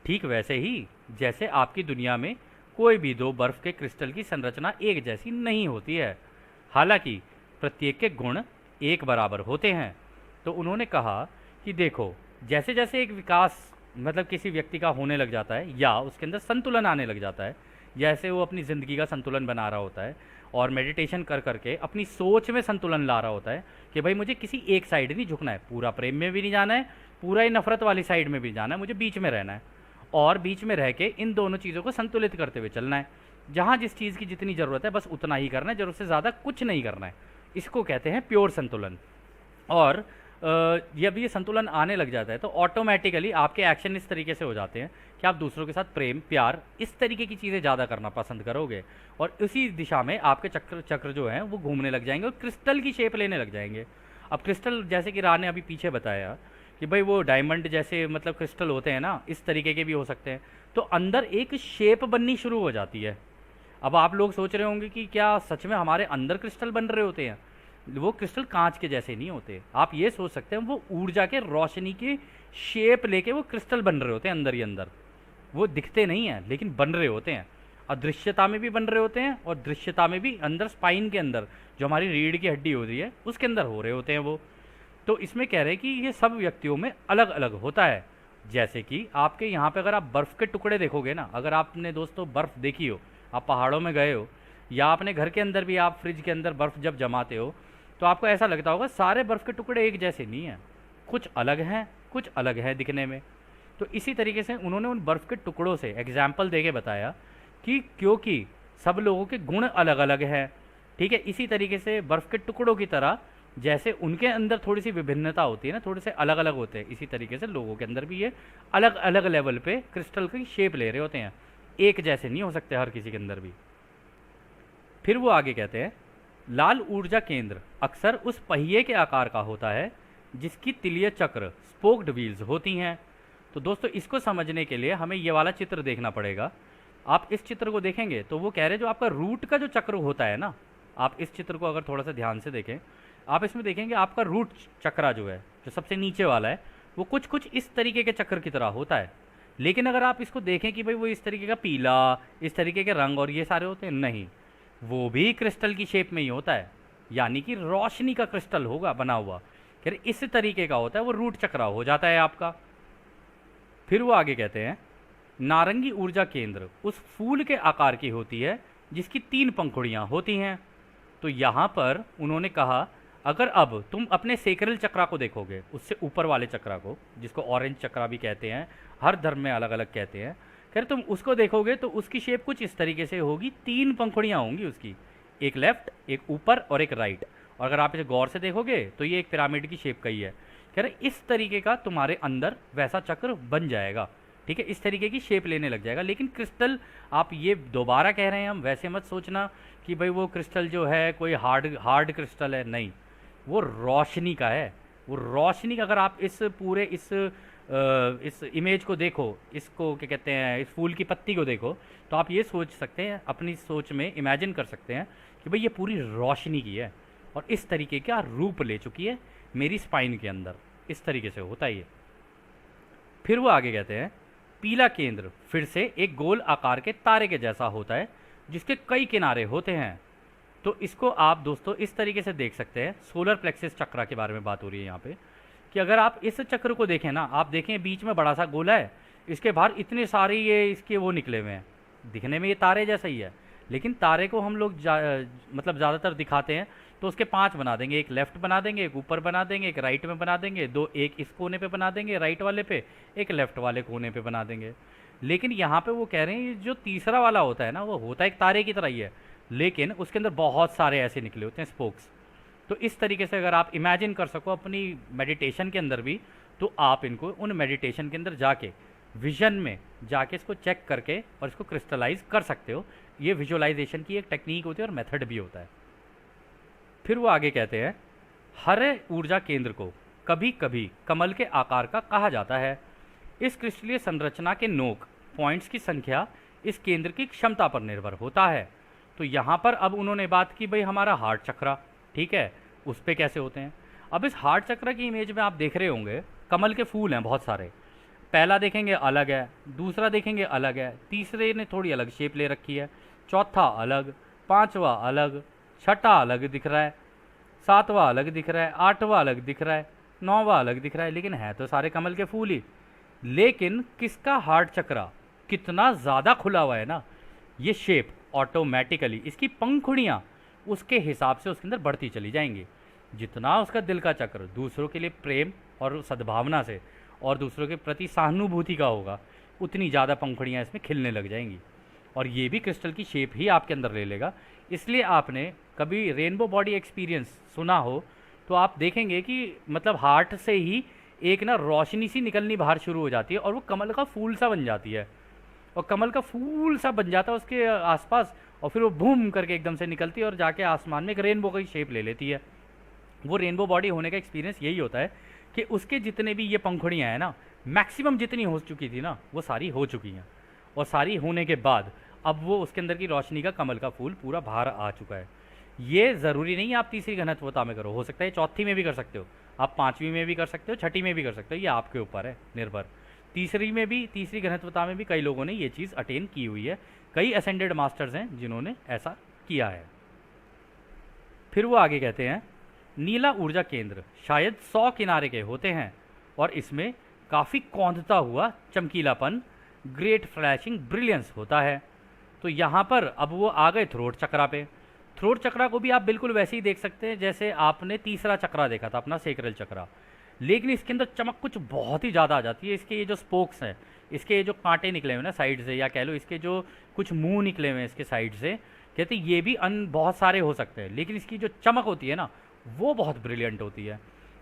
ठीक वैसे ही जैसे आपकी दुनिया में कोई भी दो बर्फ़ के क्रिस्टल की संरचना एक जैसी नहीं होती है, हालांकि प्रत्येक के गुण एक बराबर होते हैं। तो उन्होंने कहा कि देखो, जैसे जैसे एक विकास मतलब किसी व्यक्ति का होने लग जाता है, या उसके अंदर संतुलन आने लग जाता है, जैसे वो अपनी ज़िंदगी का संतुलन बना रहा होता है और मेडिटेशन कर करके अपनी सोच में संतुलन ला रहा होता है कि भाई मुझे किसी एक साइड नहीं झुकना है, पूरा प्रेम में भी नहीं जाना है, पूरा ही नफरत वाली साइड में भी जाना है, मुझे बीच में रहना है, और बीच में रह के इन दोनों चीज़ों को संतुलित करते हुए चलना है। जहाँ जिस चीज़ की जितनी ज़रूरत है बस उतना ही करना है, ज़रूरत से ज़्यादा कुछ नहीं करना है। इसको कहते हैं प्योर संतुलन। और जब ये संतुलन आने लग जाता है तो ऑटोमेटिकली आपके एक्शन इस तरीके से हो जाते हैं कि आप दूसरों के साथ प्रेम, प्यार, इस तरीके की चीज़ें ज़्यादा करना पसंद करोगे, और इसी दिशा में आपके चक्र जो हैं वो घूमने लग जाएंगे और क्रिस्टल की शेप लेने लग जाएंगे। अब क्रिस्टल, जैसे कि राह ने अभी पीछे बताया कि भाई वो डायमंड जैसे मतलब क्रिस्टल होते हैं ना, इस तरीके के भी हो सकते हैं, तो अंदर एक शेप बननी शुरू हो जाती है। अब आप लोग सोच रहे होंगे कि क्या सच में हमारे अंदर क्रिस्टल बन रहे होते हैं। वो क्रिस्टल कांच के जैसे नहीं होते, आप ये सोच सकते हैं वो ऊर्जा के रोशनी की शेप लेके वो क्रिस्टल बन रहे होते हैं अंदर ही अंदर। वो दिखते नहीं हैं लेकिन बन रहे होते हैं, अदृश्यता में भी बन रहे होते हैं और दृश्यता में भी, अंदर स्पाइन के अंदर जो हमारी रीढ़ की हड्डी होती है उसके अंदर हो रहे होते हैं वो। तो इसमें कह रहे हैं कि ये सब व्यक्तियों में अलग अलग होता है। जैसे कि आपके यहाँ पे अगर आप बर्फ़ के टुकड़े देखोगे ना, अगर आपने दोस्तों बर्फ़ देखी हो, आप पहाड़ों में गए हो, या अपने घर के अंदर भी आप फ्रिज के अंदर बर्फ़ जब जमाते हो, तो आपको ऐसा लगता होगा सारे बर्फ़ के टुकड़े एक जैसे नहीं हैं, कुछ अलग हैं, कुछ अलग है दिखने में। तो इसी तरीके से उन्होंने उन बर्फ़ के टुकड़ों से एग्जाम्पल दे के बताया कि क्योंकि सब लोगों के गुण अलग अलग हैं, ठीक है, इसी तरीके से बर्फ़ के टुकड़ों की तरह जैसे उनके अंदर थोड़ी सी विभिन्नता होती है ना, थोड़े से अलग अलग होते हैं, इसी तरीके से लोगों के अंदर भी ये अलग अलग लेवल पे क्रिस्टल की शेप ले रहे होते हैं, एक जैसे नहीं हो सकते हर किसी के अंदर भी। फिर वो आगे कहते हैं, लाल ऊर्जा केंद्र अक्सर उस पहिए के आकार का होता है जिसकी तिलीय चक्र स्पोक्ड व्हील्स होती हैं। तो दोस्तों इसको समझने के लिए हमें ये वाला चित्र देखना पड़ेगा। आप इस चित्र को देखेंगे तो वो कह रहे हैं जो आपका रूट का जो चक्र होता है ना, आप इस चित्र को अगर थोड़ा सा ध्यान से देखें, आप इसमें देखेंगे आपका रूट चक्रा जो है, जो सबसे नीचे वाला है, वो कुछ कुछ इस तरीके के चक्र की तरह होता है। लेकिन अगर आप इसको देखें कि भाई वो इस तरीके का पीला, इस तरीके के रंग और ये सारे होते हैं, नहीं, वो भी क्रिस्टल की शेप में ही होता है, यानी कि रोशनी का क्रिस्टल होगा बना हुआ, फिर इस तरीके का होता है, वो रूट चक्रा हो जाता है आपका। फिर वो आगे कहते हैं, नारंगी ऊर्जा केंद्र उस फूल के आकार की होती है जिसकी 3 पंखुड़ियाँ होती हैं। तो यहाँ पर उन्होंने कहा, अगर अब तुम अपने सेक्रल चक्रा को देखोगे, उससे ऊपर वाले चक्रा को, जिसको ऑरेंज चक्रा भी कहते हैं, हर धर्म में अलग अलग कहते हैं, खैर तुम उसको देखोगे तो उसकी शेप कुछ इस तरीके से होगी। 3 पंखुड़ियाँ होंगी उसकी, एक लेफ्ट, एक ऊपर और एक राइट। और अगर आप इसे गौर से देखोगे तो ये एक पिरामिड की शेप का ही है। खैर इस तरीके का तुम्हारे अंदर वैसा चक्र बन जाएगा, ठीक है, इस तरीके की शेप लेने लग जाएगा। लेकिन क्रिस्टल, आप ये दोबारा कह रहे हैं हम, वैसे मत सोचना कि भाई वो क्रिस्टल जो है कोई हार्ड क्रिस्टल है, नहीं, वो रोशनी का है। वो रोशनी का, अगर आप इस पूरे इस इमेज को देखो, इसको क्या कहते हैं, इस फूल की पत्ती को देखो, तो आप ये सोच सकते हैं, अपनी सोच में इमेजिन कर सकते हैं कि भाई ये पूरी रोशनी की है और इस तरीके का रूप ले चुकी है मेरी स्पाइन के अंदर। इस तरीके से होता है ये। फिर वो आगे कहते हैं, पीला केंद्र फिर से एक गोल आकार के तारे के जैसा होता है जिसके कई किनारे होते हैं। तो इसको आप दोस्तों इस तरीके से देख सकते हैं, सोलर प्लेक्सिस चक्रा के बारे में बात हो रही है यहाँ पे, कि अगर आप इस चक्र को देखें ना, आप देखें बीच में बड़ा सा गोला है, इसके बाहर इतने सारे ये इसके वो निकले हुए हैं, दिखने में ये तारे जैसा ही है, लेकिन तारे को हम लोग मतलब ज़्यादातर दिखाते हैं तो उसके 5 बना देंगे, एक लेफ्ट बना देंगे, एक ऊपर बना देंगे, एक राइट में बना देंगे, दो एक इस कोने पे बना देंगे राइट वाले पे, एक लेफ्ट वाले कोने पे बना देंगे। लेकिन यहाँ पे वो कह रहे हैं ये जो तीसरा वाला होता है ना, वो होता एक तारे की तरह ही है, लेकिन उसके अंदर बहुत सारे ऐसे निकले होते हैं स्पोक्स। तो इस तरीके से अगर आप इमेजिन कर सको अपनी मेडिटेशन के अंदर भी, तो आप इनको उन मेडिटेशन के अंदर जाके विजन में जाके इसको चेक करके और इसको क्रिस्टलाइज कर सकते हो। ये विजुअलाइजेशन की एक टेक्निक होती है और मेथड भी होता है। फिर वो आगे कहते हैं, हरे ऊर्जा केंद्र को कभी कभी कमल के आकार का कहा जाता है। इस क्रिस्टलीय संरचना के नोक पॉइंट्स की संख्या इस केंद्र की क्षमता पर निर्भर होता है। तो यहाँ पर अब उन्होंने बात की भाई हमारा हार्ट चक्रा, ठीक है, उस पर कैसे होते हैं। अब इस हार्ट चक्र की इमेज में आप देख रहे होंगे कमल के फूल हैं बहुत सारे। पहला देखेंगे अलग है, दूसरा देखेंगे अलग है, तीसरे ने थोड़ी अलग शेप ले रखी है, चौथा अलग, पांचवा अलग, छठा अलग दिख रहा है, सातवां अलग दिख रहा है, आठवां अलग दिख रहा है, नौवां अलग दिख रहा है, लेकिन है तो सारे कमल के फूल ही। लेकिन किसका हार्ट चक्रा कितना ज़्यादा खुला हुआ है ना, ये शेप ऑटोमेटिकली इसकी पंखुड़ियाँ उसके हिसाब से उसके अंदर बढ़ती चली जाएंगी। जितना उसका दिल का चक्र दूसरों के लिए प्रेम और सद्भावना से और दूसरों के प्रति सहानुभूति का होगा, उतनी ज़्यादा पंखुड़ियाँ इसमें खिलने लग जाएंगी और ये भी क्रिस्टल की शेप ही आपके अंदर ले लेगा। इसलिए आपने कभी रेनबो बॉडी एक्सपीरियंस सुना हो तो आप देखेंगे कि मतलब हार्ट से ही एक ना रोशनी सी निकलनी बाहर शुरू हो जाती है और वो कमल का फूल सा बन जाती है, और कमल का फूल सा बन जाता है उसके आसपास, और फिर वो बूम करके एकदम से निकलती है और जाके आसमान में एक रेनबो की शेप ले लेती है। वो रेनबो बॉडी होने का एक्सपीरियंस यही होता है कि उसके जितने भी ये पंखुड़ियाँ हैं ना, मैक्सिमम जितनी हो चुकी थी ना वो सारी हो चुकी हैं, और सारी होने के बाद अब वो उसके अंदर की रोशनी का कमल का फूल पूरा बाहर आ चुका है। ये ज़रूरी नहीं है आप तीसरी घनत्वता में करो, हो सकता है चौथी में भी कर सकते हो, आप पाँचवीं में भी कर सकते हो, छठी में भी कर सकते हो, ये आपके ऊपर है निर्भर। तीसरी में भी, तीसरी घनत्वता में भी कई लोगों ने ये चीज़ अटेन की हुई है, कई असेंडेड मास्टर्स हैं जिन्होंने ऐसा किया है। फिर वो आगे कहते हैं, नीला ऊर्जा केंद्र शायद 100 किनारे के होते हैं और इसमें काफ़ी कौंधता हुआ चमकीलापन, ग्रेट फ्लैशिंग ब्रिलियंस होता है। तो यहाँ पर अब वो आ गए थ्रोट चक्रा पे। थ्रोट चक्रा को भी आप बिल्कुल वैसे ही देख सकते हैं जैसे आपने तीसरा चक्रा देखा था अपना सेक्रल चक्रा, लेकिन इसके अंदर चमक कुछ बहुत ही ज़्यादा आ जाती है। इसके ये जो स्पोक्स हैं, इसके ये जो कांटे निकले हुए हैं ना साइड से, या कह लो इसके जो कुछ मुंह निकले हुए हैं इसके साइड से, कहते ये भी बहुत सारे हो सकते हैं, लेकिन इसकी जो चमक होती है ना वो बहुत ब्रिलियंट होती है।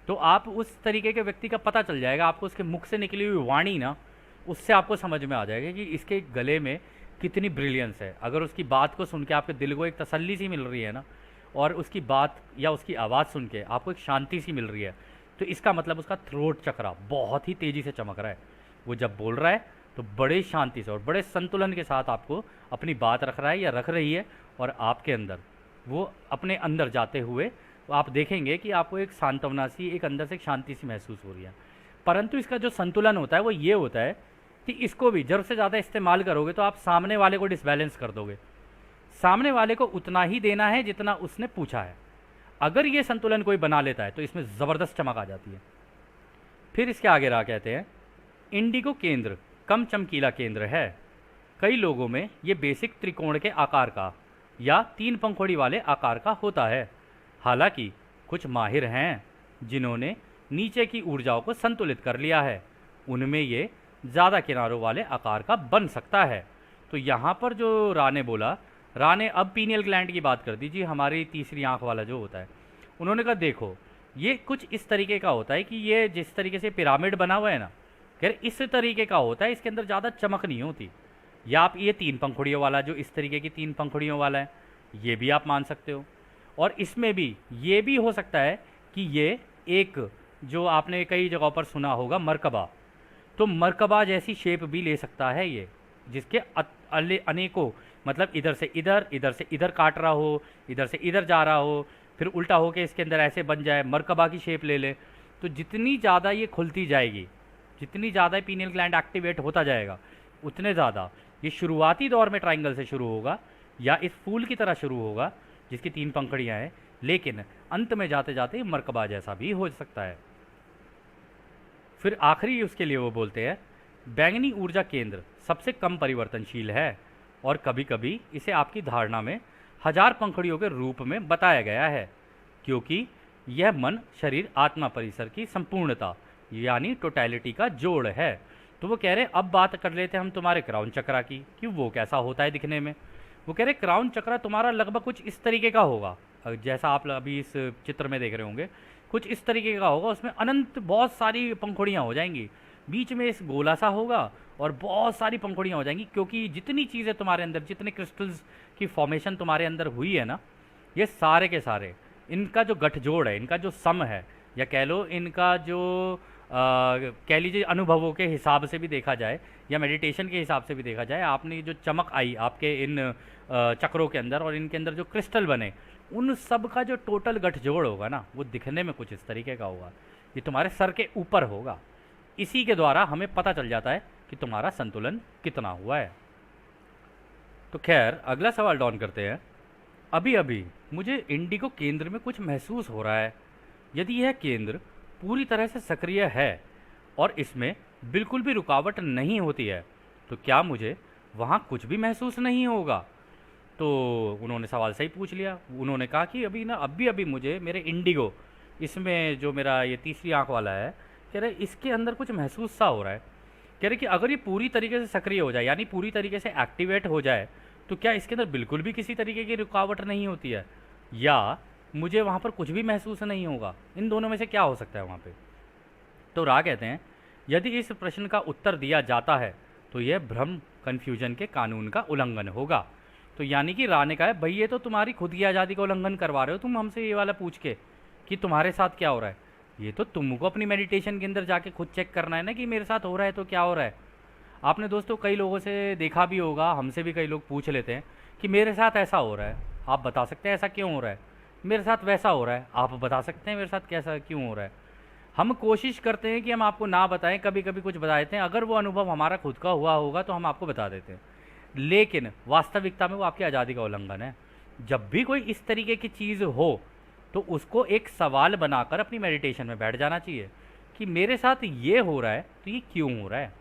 तो आप उस तरीके के व्यक्ति का पता चल जाएगा, आपको उसके मुख से निकली हुई वाणी ना, उससे आपको समझ में आ जाएगा कि इसके गले में कितनी ब्रिलियंस है। अगर उसकी बात को सुन के आपके दिल को एक तसल्ली सी मिल रही है ना, और उसकी बात या उसकी आवाज़ सुन के आपको एक शांति सी मिल रही है, तो इसका मतलब उसका थ्रोट चक्रा बहुत ही तेज़ी से चमक रहा है। वो जब बोल रहा है तो बड़े शांति से और बड़े संतुलन के साथ आपको अपनी बात रख रहा है या रख रही है, और आपके अंदर वो अपने अंदर जाते हुए आप देखेंगे कि आपको एक सांत्वना सी, एक अंदर से एक शांति सी महसूस हो रही है। परंतु इसका जो संतुलन होता है वो ये होता है कि इसको भी ज़रूरत से ज़्यादा इस्तेमाल करोगे तो आप सामने वाले को डिसबैलेंस कर दोगे। सामने वाले को उतना ही देना है जितना उसने पूछा है। अगर ये संतुलन कोई बना लेता है तो इसमें ज़बरदस्त चमक आ जाती है। फिर इसके आगे रहा कहते हैं, इंडिगो केंद्र कम चमकीला केंद्र है। कई लोगों में ये बेसिक त्रिकोण के आकार का या तीन पंखुड़ी वाले आकार का होता है। हालांकि कुछ माहिर हैं जिन्होंने नीचे की ऊर्जाओं को संतुलित कर लिया है, उनमें ये ज़्यादा किनारों वाले आकार का बन सकता है। तो यहाँ पर जो रा ने बोला, रा ने अब पीनियल ग्लैंड की बात कर दी जी, हमारी तीसरी आंख वाला जो होता है। उन्होंने कहा देखो ये कुछ इस तरीके का होता है कि ये जिस तरीके से पिरामिड बना हुआ है ना, कह रहे इस तरीके का होता है, इसके अंदर ज़्यादा चमक नहीं होती। या आप ये तीन पंखुड़ियों वाला जो इस तरीके की तीन पंखुड़ियों वाला है, ये भी आप मान सकते हो। और इसमें भी ये भी हो सकता है कि ये एक जो आपने कई जगहों पर सुना होगा मरकबा, तो मरकबा जैसी शेप भी ले सकता है ये, जिसके अनेकों मतलब इधर से इधर काट रहा हो, इधर से इधर जा रहा हो, फिर उल्टा हो के इसके अंदर ऐसे बन जाए, मरकबा की शेप ले ले। तो जितनी ज़्यादा ये खुलती जाएगी, जितनी ज़्यादा पीनियल ग्लैंड एक्टिवेट होता जाएगा, उतने ज़्यादा ये शुरुआती दौर में ट्राइंगल से शुरू होगा या इस फूल की तरह शुरू होगा जिसकी तीन पंखुड़ियाँ हैं, लेकिन अंत में जाते जाते मरकबा जैसा भी हो सकता है। फिर आखिरी उसके लिए वो बोलते हैं बैंगनी ऊर्जा केंद्र सबसे कम परिवर्तनशील है और कभी कभी इसे आपकी धारणा में 1000 पंखुड़ियों के रूप में बताया गया है, क्योंकि यह मन शरीर आत्मा परिसर की संपूर्णता यानी टोटैलिटी का जोड़ है। तो वो कह रहे अब बात कर लेते हैं हम तुम्हारे क्राउन चक्रा की कि वो कैसा होता है दिखने में। वो कह रहे क्राउन चक्रा तुम्हारा लगभग कुछ इस तरीके का होगा, जैसा आप अभी इस चित्र में देख रहे होंगे, कुछ इस तरीके का होगा। उसमें अनंत बहुत सारी पंखुड़ियाँ हो जाएंगी, बीच में इस गोला सा होगा और बहुत सारी पंखुड़ियाँ हो जाएंगी, क्योंकि जितनी चीज़ें तुम्हारे अंदर, जितने क्रिस्टल्स की फॉर्मेशन तुम्हारे अंदर हुई है ना, ये सारे के सारे इनका जो गठजोड़ है, इनका जो सम है, या कह लो इनका जो कह लीजिए अनुभवों के हिसाब से भी देखा जाए या मेडिटेशन के हिसाब से भी देखा जाए, आपने जो चमक आई आपके इन चक्रों के अंदर और इनके अंदर जो क्रिस्टल बने, उन सब का जो टोटल गठजोड़ होगा ना, वो दिखने में कुछ इस तरीके का होगा। ये तुम्हारे सर के ऊपर होगा। इसी के द्वारा हमें पता चल जाता है कि तुम्हारा संतुलन कितना हुआ है। तो खैर अगला सवाल डॉन करते हैं। अभी अभी मुझे इंडिगो केंद्र में कुछ महसूस हो रहा है। यदि यह केंद्र पूरी तरह से सक्रिय है और इसमें बिल्कुल भी रुकावट नहीं होती है, तो क्या मुझे वहाँ कुछ भी महसूस नहीं होगा? तो उन्होंने सवाल सही पूछ लिया। उन्होंने कहा कि अभी ना अभी मुझे मेरे इंडिगो, इसमें जो मेरा ये तीसरी आंख वाला है, कह रहे इसके अंदर कुछ महसूस सा हो रहा है। कह रहे कि अगर ये पूरी तरीके से सक्रिय हो जाए, यानी पूरी तरीके से एक्टिवेट हो जाए, तो क्या इसके अंदर बिल्कुल भी किसी तरीके की रुकावट नहीं होती है, या मुझे वहाँ पर कुछ भी महसूस नहीं होगा? इन दोनों में से क्या हो सकता है वहाँ पे? तो रा कहते हैं यदि इस प्रश्न का उत्तर दिया जाता है तो यह भ्रम कन्फ्यूजन के कानून का उल्लंघन होगा। तो यानी कि रा ने कहा है भाई ये तो तुम्हारी खुद की आज़ादी का उल्लंघन करवा रहे हो तुम हमसे ये वाला पूछ के कि तुम्हारे साथ क्या हो रहा है। ये तो तुमको अपनी मेडिटेशन के अंदर जाके खुद चेक करना है ना कि मेरे साथ हो रहा है तो क्या हो रहा है। आपने दोस्तों कई लोगों से देखा भी होगा, हमसे भी कई लोग पूछ लेते हैं कि मेरे साथ ऐसा हो रहा है, आप बता सकते हैं ऐसा क्यों हो रहा है? मेरे साथ वैसा हो रहा है, आप बता सकते हैं मेरे साथ कैसा क्यों हो रहा है? हम कोशिश करते हैं कि हम आपको ना बताएं, कभी कभी कुछ बता देते हैं, अगर वो अनुभव हमारा खुद का हुआ होगा तो हम आपको बता देते हैं, लेकिन वास्तविकता में वो आपकी आज़ादी का उल्लंघन है। जब भी कोई इस तरीके की चीज़ हो तो उसको एक सवाल बनाकर अपनी मेडिटेशन में बैठ जाना चाहिए कि मेरे साथ ये हो रहा है तो ये क्यों हो रहा है।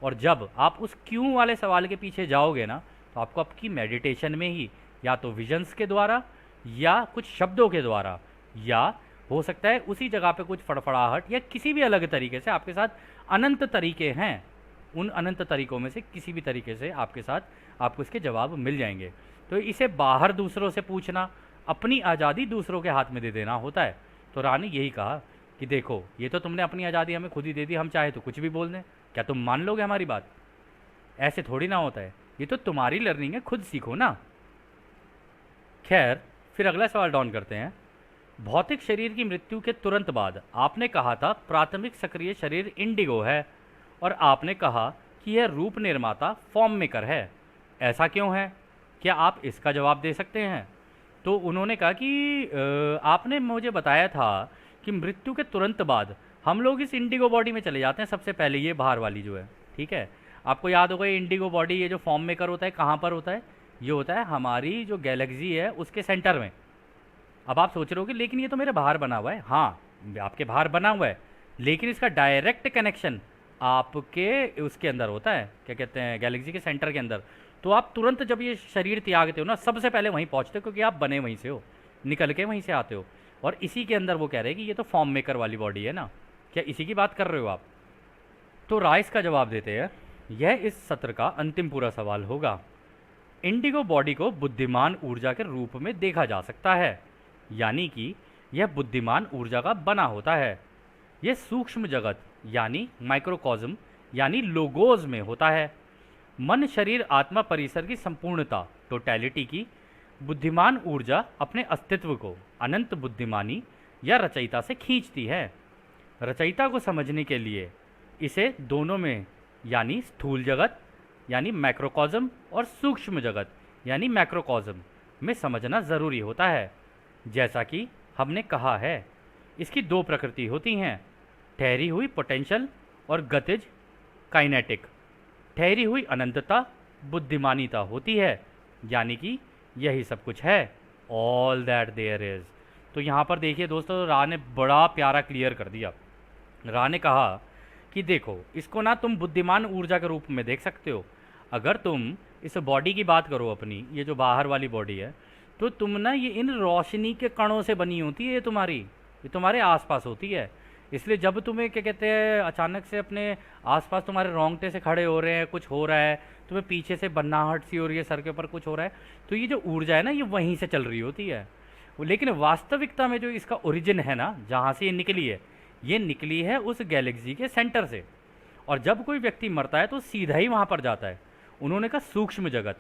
और जब आप उस क्यों वाले सवाल के पीछे जाओगे ना, तो आपको आपकी मेडिटेशन में ही या तो विजन्स के द्वारा या कुछ शब्दों के द्वारा, या हो सकता है उसी जगह पे कुछ फड़फड़ाहट, या किसी भी अलग तरीके से आपके साथ अनंत तरीके हैं, उन अनंत तरीकों में से किसी भी तरीके से आपके साथ आपको इसके जवाब मिल जाएंगे। तो इसे बाहर दूसरों से पूछना, अपनी आज़ादी दूसरों के हाथ में दे देना होता है। तो रा ने यही कहा कि देखो ये तो तुमने अपनी आज़ादी हमें खुद ही दे दी, हम चाहे तो कुछ भी बोल दें, क्या तुम मान लोगे हमारी बात? ऐसे थोड़ी ना होता है, ये तो तुम्हारी लर्निंग है, खुद सीखो ना। खैर फिर अगला सवाल डॉन करते हैं। भौतिक शरीर की मृत्यु के तुरंत बाद आपने कहा था प्राथमिक सक्रिय शरीर इंडिगो है, और आपने कहा कि यह रूप निर्माता फॉर्म मेकर है, ऐसा क्यों है? क्या आप इसका जवाब दे सकते हैं? तो उन्होंने कहा कि आपने मुझे बताया था कि मृत्यु के तुरंत बाद हम लोग इस इंडिगो बॉडी में चले जाते हैं, सबसे पहले ये बाहर वाली जो है, ठीक है, आपको याद होगा ये इंडिगो बॉडी, ये जो फॉर्म मेकर होता है कहाँ पर होता है? ये होता है हमारी जो गैलेक्सी है उसके सेंटर में। अब आप सोच रहे हो कि लेकिन ये तो मेरे बाहर बना हुआ है। हाँ, आपके बाहर बना हुआ है, लेकिन इसका डायरेक्ट कनेक्शन आपके उसके अंदर होता है, क्या कहते हैं, गैलेक्सी के सेंटर के अंदर, तो आप तुरंत जब ये शरीर त्यागते हो ना, सबसे पहले वहीं पहुंचते हो, क्योंकि आप बने वहीं से हो, निकल के वहीं से आते हो। और इसी के अंदर वो कह रहे हैं कि ये तो फॉर्म मेकर वाली बॉडी है ना, क्या इसी की बात कर रहे हो आप? तो राइस का जवाब देते हैं, यह इस सत्र का अंतिम पूरा सवाल होगा। इंडिगो बॉडी को बुद्धिमान ऊर्जा के रूप में देखा जा सकता है, यानी कि यह बुद्धिमान ऊर्जा का बना होता है। यह सूक्ष्म जगत यानी माइक्रोकॉज्म यानी लोगोज में होता है। मन, शरीर, आत्मा, परिसर की संपूर्णता, टोटैलिटी की बुद्धिमान ऊर्जा अपने अस्तित्व को अनंत बुद्धिमानी या रचयिता से खींचती है। रचयिता को समझने के लिए इसे दोनों में यानी स्थूल जगत यानी मैक्रोकॉज्म और सूक्ष्म जगत यानी मैक्रोकॉज्म में समझना ज़रूरी होता है। जैसा कि हमने कहा है, इसकी दो प्रकृति होती हैं, ठहरी हुई पोटेंशियल और गतिज काइनेटिक। ठहरी हुई अनंतता बुद्धिमानीता होती है, यानी कि यही सब कुछ है, ऑल दैट देयर इज़। तो यहाँ पर देखिए दोस्तों, रा ने बड़ा प्यारा क्लियर कर दिया। रा ने कहा कि देखो, इसको ना तुम बुद्धिमान ऊर्जा के रूप में देख सकते हो। अगर तुम इस बॉडी की बात करो अपनी, ये जो बाहर वाली बॉडी है, तो तुम ना ये इन रोशनी के कणों से बनी होती है, ये तुम्हारे आसपास होती है। इसलिए जब तुम्हें क्या कहते हैं अचानक से अपने आसपास तुम्हारे रोंगटे से खड़े हो रहे हैं, कुछ हो रहा है, तुम्हें पीछे से बन्नाहट सी हो रही है, सर के ऊपर कुछ हो रहा है, तो ये जो ऊर्जा है ना, ये वहीं से चल रही होती है। लेकिन वास्तविकता में जो इसका ओरिजिन है ना, जहाँ से ये निकली है, ये निकली है उस गैलेक्सी के सेंटर से। और जब कोई व्यक्ति मरता है तो सीधा ही वहाँ पर जाता है। उन्होंने कहा सूक्ष्म जगत,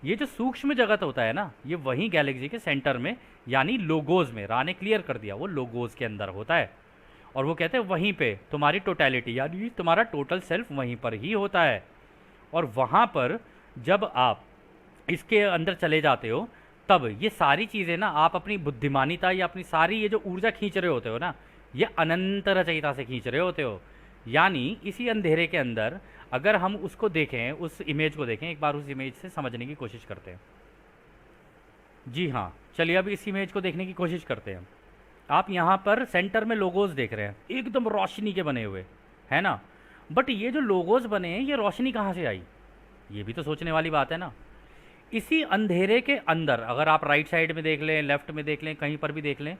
ये जो सूक्ष्म जगत होता है ना, ये वहीं गैलेक्सी के सेंटर में यानी लोगोज में, रा ने क्लियर कर दिया, वो लोगोज के अंदर होता है। और वो कहते हैं वहीं पे तुम्हारी टोटैलिटी यानी तुम्हारा टोटल सेल्फ वहीं पर ही होता है। और वहाँ पर जब आप इसके अंदर चले जाते हो, तब ये सारी चीज़ें ना आप अपनी बुद्धिमानिता या अपनी सारी ये जो ऊर्जा खींच रहे होते हो ना, ये अनंत रचयिता से खींच रहे होते हो। यानी इसी अंधेरे के अंदर अगर हम उसको देखें, उस इमेज को देखें, एक बार उस इमेज से समझने की कोशिश करते हैं। जी हाँ, चलिए अब इस इमेज को देखने की कोशिश करते हैं। आप यहाँ पर सेंटर में लोगोज देख रहे हैं, एकदम रोशनी के बने हुए, है ना। बट ये जो लोगोज बने हैं, ये रोशनी कहाँ से आई, ये भी तो सोचने वाली बात है ना। इसी अंधेरे के अंदर अगर आप राइट साइड में देख लें, लेफ्ट में देख लें, कहीं पर भी देख लें,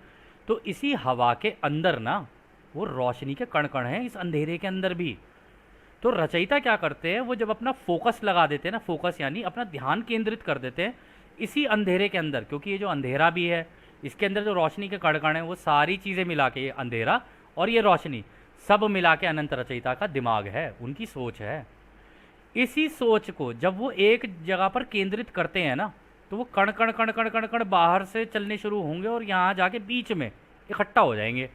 तो इसी हवा के अंदर ना वो रोशनी के कण कण हैं, इस अंधेरे के अंदर भी। तो रचयिता क्या करते हैं, वो जब अपना फोकस लगा देते हैं ना, फोकस यानी अपना ध्यान केंद्रित कर देते हैं इसी अंधेरे के अंदर, क्योंकि ये जो अंधेरा भी है, इसके अंदर जो रोशनी के कण कण हैं, वो सारी चीज़ें मिला के, ये अंधेरा और ये रोशनी सब मिला के अनंत रचयिता का दिमाग है, उनकी सोच है। इसी सोच को जब वो एक जगह पर केंद्रित करते हैं ना, तो वो कण कण कण कण कण कण बाहर से चलने शुरू होंगे और यहाँ जाके बीच में इकट्ठा हो जाएंगे।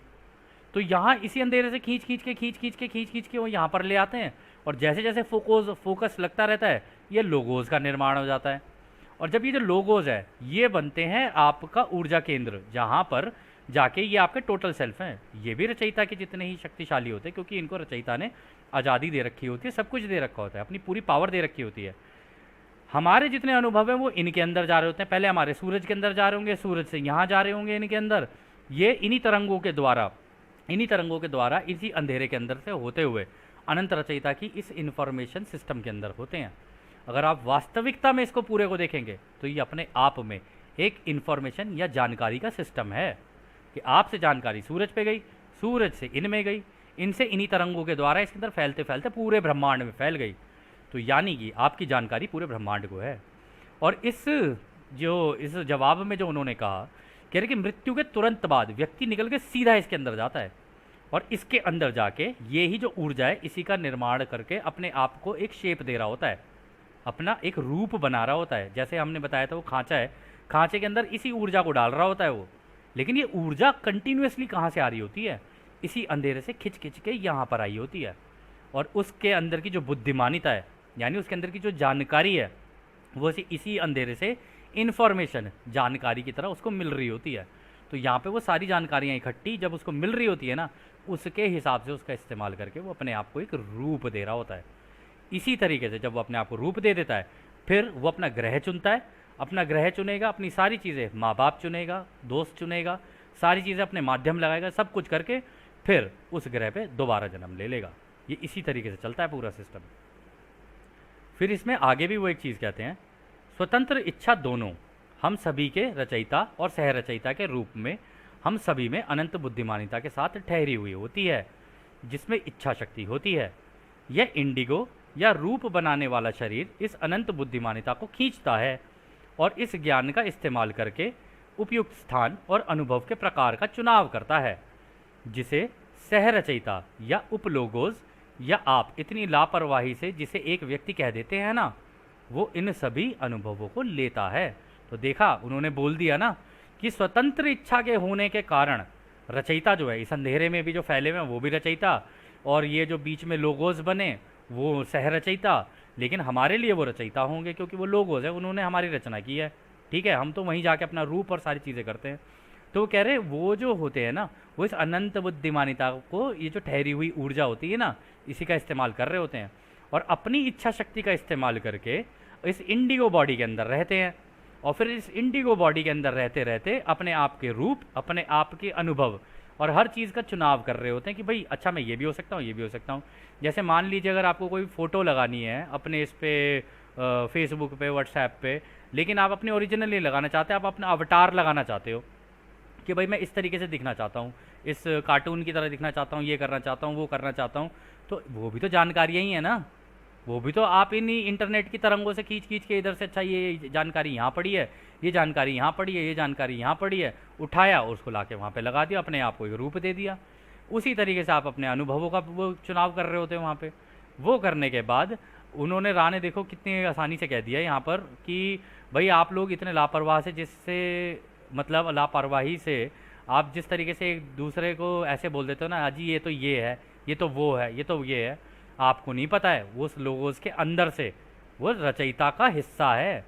तो यहाँ इसी अंधेरे से खींच खींच के वो यहाँ पर ले आते हैं। और जैसे जैसे फोकस लगता रहता है, ये लोगोज का निर्माण हो जाता है। और जब ये जो लोगोज है, ये बनते हैं आपका ऊर्जा केंद्र, जहाँ पर जाके ये आपके टोटल सेल्फ हैं। ये भी रचयिता के जितने ही शक्तिशाली होते हैं, क्योंकि इनको रचयिता ने आज़ादी दे रखी होती है, सब कुछ दे रखा होता है, अपनी पूरी पावर दे रखी होती है। हमारे जितने अनुभव हैं वो इनके अंदर जा रहे होते हैं। पहले हमारे सूरज के अंदर जा रहे होंगे, सूरज से यहाँ जा रहे होंगे इनके अंदर, ये इन्हीं तरंगों के द्वारा इसी अंधेरे के अंदर से होते हुए अनंत रचयिता की इस इंफॉर्मेशन सिस्टम के अंदर होते हैं। अगर आप वास्तविकता में इसको पूरे को देखेंगे, तो ये अपने आप में एक इंफॉर्मेशन या जानकारी का सिस्टम है कि आपसे जानकारी सूरज पे गई, सूरज से इनमें गई, इनसे इन्हीं तरंगों के द्वारा इसके अंदर फैलते फैलते पूरे ब्रह्मांड में फैल गई। तो यानी कि आपकी जानकारी पूरे ब्रह्मांड को है। और इस जवाब में जो उन्होंने कहा, कह रहे कि मृत्यु के तुरंत बाद व्यक्ति निकल के सीधा इसके अंदर जाता है, और इसके अंदर जाके ये ही जो ऊर्जा है, इसी का निर्माण करके अपने आप को एक शेप दे रहा होता है, अपना एक रूप बना रहा होता है। जैसे हमने बताया था वो खांचा है, खांचे के अंदर इसी ऊर्जा को डाल रहा होता है वो। लेकिन ये ऊर्जा कंटिन्यूसली कहाँ से आ रही होती है, इसी अंधेरे से खिंच खिंच के यहाँ पर आई होती है। और उसके अंदर की जो बुद्धिमानिता है, यानी उसके अंदर की जो जानकारी है, वो इसी अंधेरे से इन्फॉर्मेशन जानकारी की तरह उसको मिल रही होती है। तो यहाँ पे वो सारी जानकारियाँ इकट्ठी जब उसको मिल रही होती है ना, उसके हिसाब से उसका इस्तेमाल करके वो अपने आप को एक रूप दे रहा होता है। इसी तरीके से जब वो अपने आप को रूप दे देता है, फिर वो अपना ग्रह चुनता है, अपना ग्रह चुनेगा, अपनी सारी चीज़ें, माँ बाप चुनेगा, दोस्त चुनेगा, सारी चीज़ें अपने माध्यम लगाएगा, सब कुछ करके फिर उस ग्रह पे दोबारा जन्म ले लेगा। ये इसी तरीके से चलता है पूरा सिस्टम। फिर इसमें आगे भी वो एक चीज़ कहते हैं, स्वतंत्र इच्छा दोनों हम सभी के रचयिता और सह रचयिता के रूप में हम सभी में अनंत बुद्धिमानिता के साथ ठहरी हुई होती है, जिसमें इच्छा शक्ति होती है। यह इंडिगो या रूप बनाने वाला शरीर इस अनंत बुद्धिमानिता को खींचता है और इस ज्ञान का इस्तेमाल करके उपयुक्त स्थान और अनुभव के प्रकार का चुनाव करता है, जिसे सह रचयिता या उपलोगोज या आप इतनी लापरवाही से जिसे एक व्यक्ति कह देते हैं ना, वो इन सभी अनुभवों को लेता है। तो देखा, उन्होंने बोल दिया ना कि स्वतंत्र इच्छा के होने के कारण रचयिता जो है, इस अंधेरे में भी जो फैले हुए हैं वो भी रचयिता, और ये जो बीच में लोगोज बने वो सह रचयिता, लेकिन हमारे लिए वो रचयिता होंगे क्योंकि वो लोगोज है, उन्होंने हमारी रचना की है। ठीक है, हम तो वहीं जाके अपना रूप और सारी चीज़ें करते हैं। तो वो कह रहे वो जो होते हैं ना, वो इस अनंत बुद्धिमानिता को, ये जो ठहरी हुई ऊर्जा होती है ना, इसी का इस्तेमाल कर रहे होते हैं और अपनी इच्छा शक्ति का इस्तेमाल करके इस इंडिगो बॉडी के अंदर रहते हैं, और फिर इस इंडिगो बॉडी के अंदर रहते रहते अपने आप के रूप, अपने आप के अनुभव और हर चीज़ का चुनाव कर रहे होते हैं कि भाई अच्छा मैं ये भी हो सकता हूँ, ये भी हो सकता हूँ। जैसे मान लीजिए अगर आपको कोई फ़ोटो लगानी है अपने इस पे फेसबुक पे, व्हाट्सएप पे, लेकिन आप अपने ओरिजिनल नहीं लगाना चाहते, आप अपना अवतार लगाना चाहते हो कि भाई मैं इस तरीके से दिखना चाहता हूँ, इस कार्टून की तरह दिखना चाहता हूँ, ये करना चाहता हूँ, वो करना चाहता हूँ, तो वो भी तो जानकारियाँ ही है ना, वो भी तो आप इन्हीं इंटरनेट की तरंगों से खींच खींच के इधर से, अच्छा ये जानकारी यहाँ पड़ी है, ये जानकारी यहाँ पड़ी है, ये जानकारी यहाँ पड़ी है, उठाया और उसको ला के वहाँ पर लगा दिया, अपने आप को एक रूप दे दिया। उसी तरीके से आप अपने अनुभवों का वो चुनाव कर रहे होते हैं वहाँ पे। वो करने के बाद उन्होंने, राह ने देखो कितनी आसानी से कह दिया यहाँ पर कि भाई आप लोग इतने लापरवाह से, जिससे मतलब लापरवाही से आप जिस तरीके से एक दूसरे को ऐसे बोल देते हो ना, जी ये तो ये है, ये तो वो है, ये तो ये है, आपको नहीं पता है वो उस लोगों के अंदर से वो रचयिता का हिस्सा है,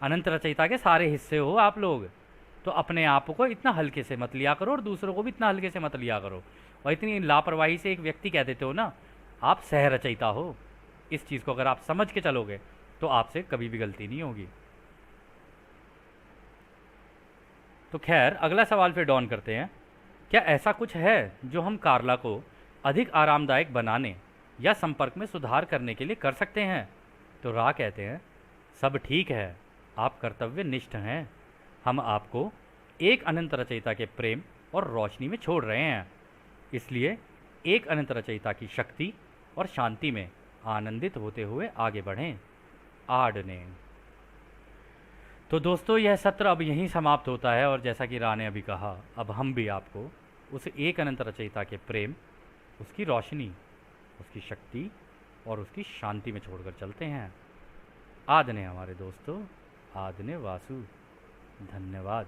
अनंत रचयिता के सारे हिस्से हो आप लोग। तो अपने आप को इतना हल्के से मत लिया करो और दूसरों को भी इतना हल्के से मत लिया करो, और इतनी लापरवाही से एक व्यक्ति कह देते हो ना, आप सह रचयिता हो। इस चीज़ को अगर आप समझ के चलोगे तो आपसे कभी भी गलती नहीं होगी। तो खैर, अगला सवाल फिर डॉन करते हैं, क्या ऐसा कुछ है जो हम कार्ला को अधिक आरामदायक बनाने या संपर्क में सुधार करने के लिए कर सकते हैं? तो रा कहते हैं, सब ठीक है, आप कर्तव्यनिष्ठ हैं, हम आपको एक अनंत रचयिता के प्रेम और रोशनी में छोड़ रहे हैं, इसलिए एक अनंत रचयिता की शक्ति और शांति में आनंदित होते हुए आगे बढ़ें। आड ने। तो दोस्तों, यह सत्र अब यहीं समाप्त होता है, और जैसा कि रा ने अभी कहा, अब हम भी आपको उस एक अनंत रचयिता के प्रेम, उसकी रोशनी, उसकी शक्ति और उसकी शांति में छोड़कर चलते हैं। आद ने हमारे दोस्तों, आद ने वासु। धन्यवाद।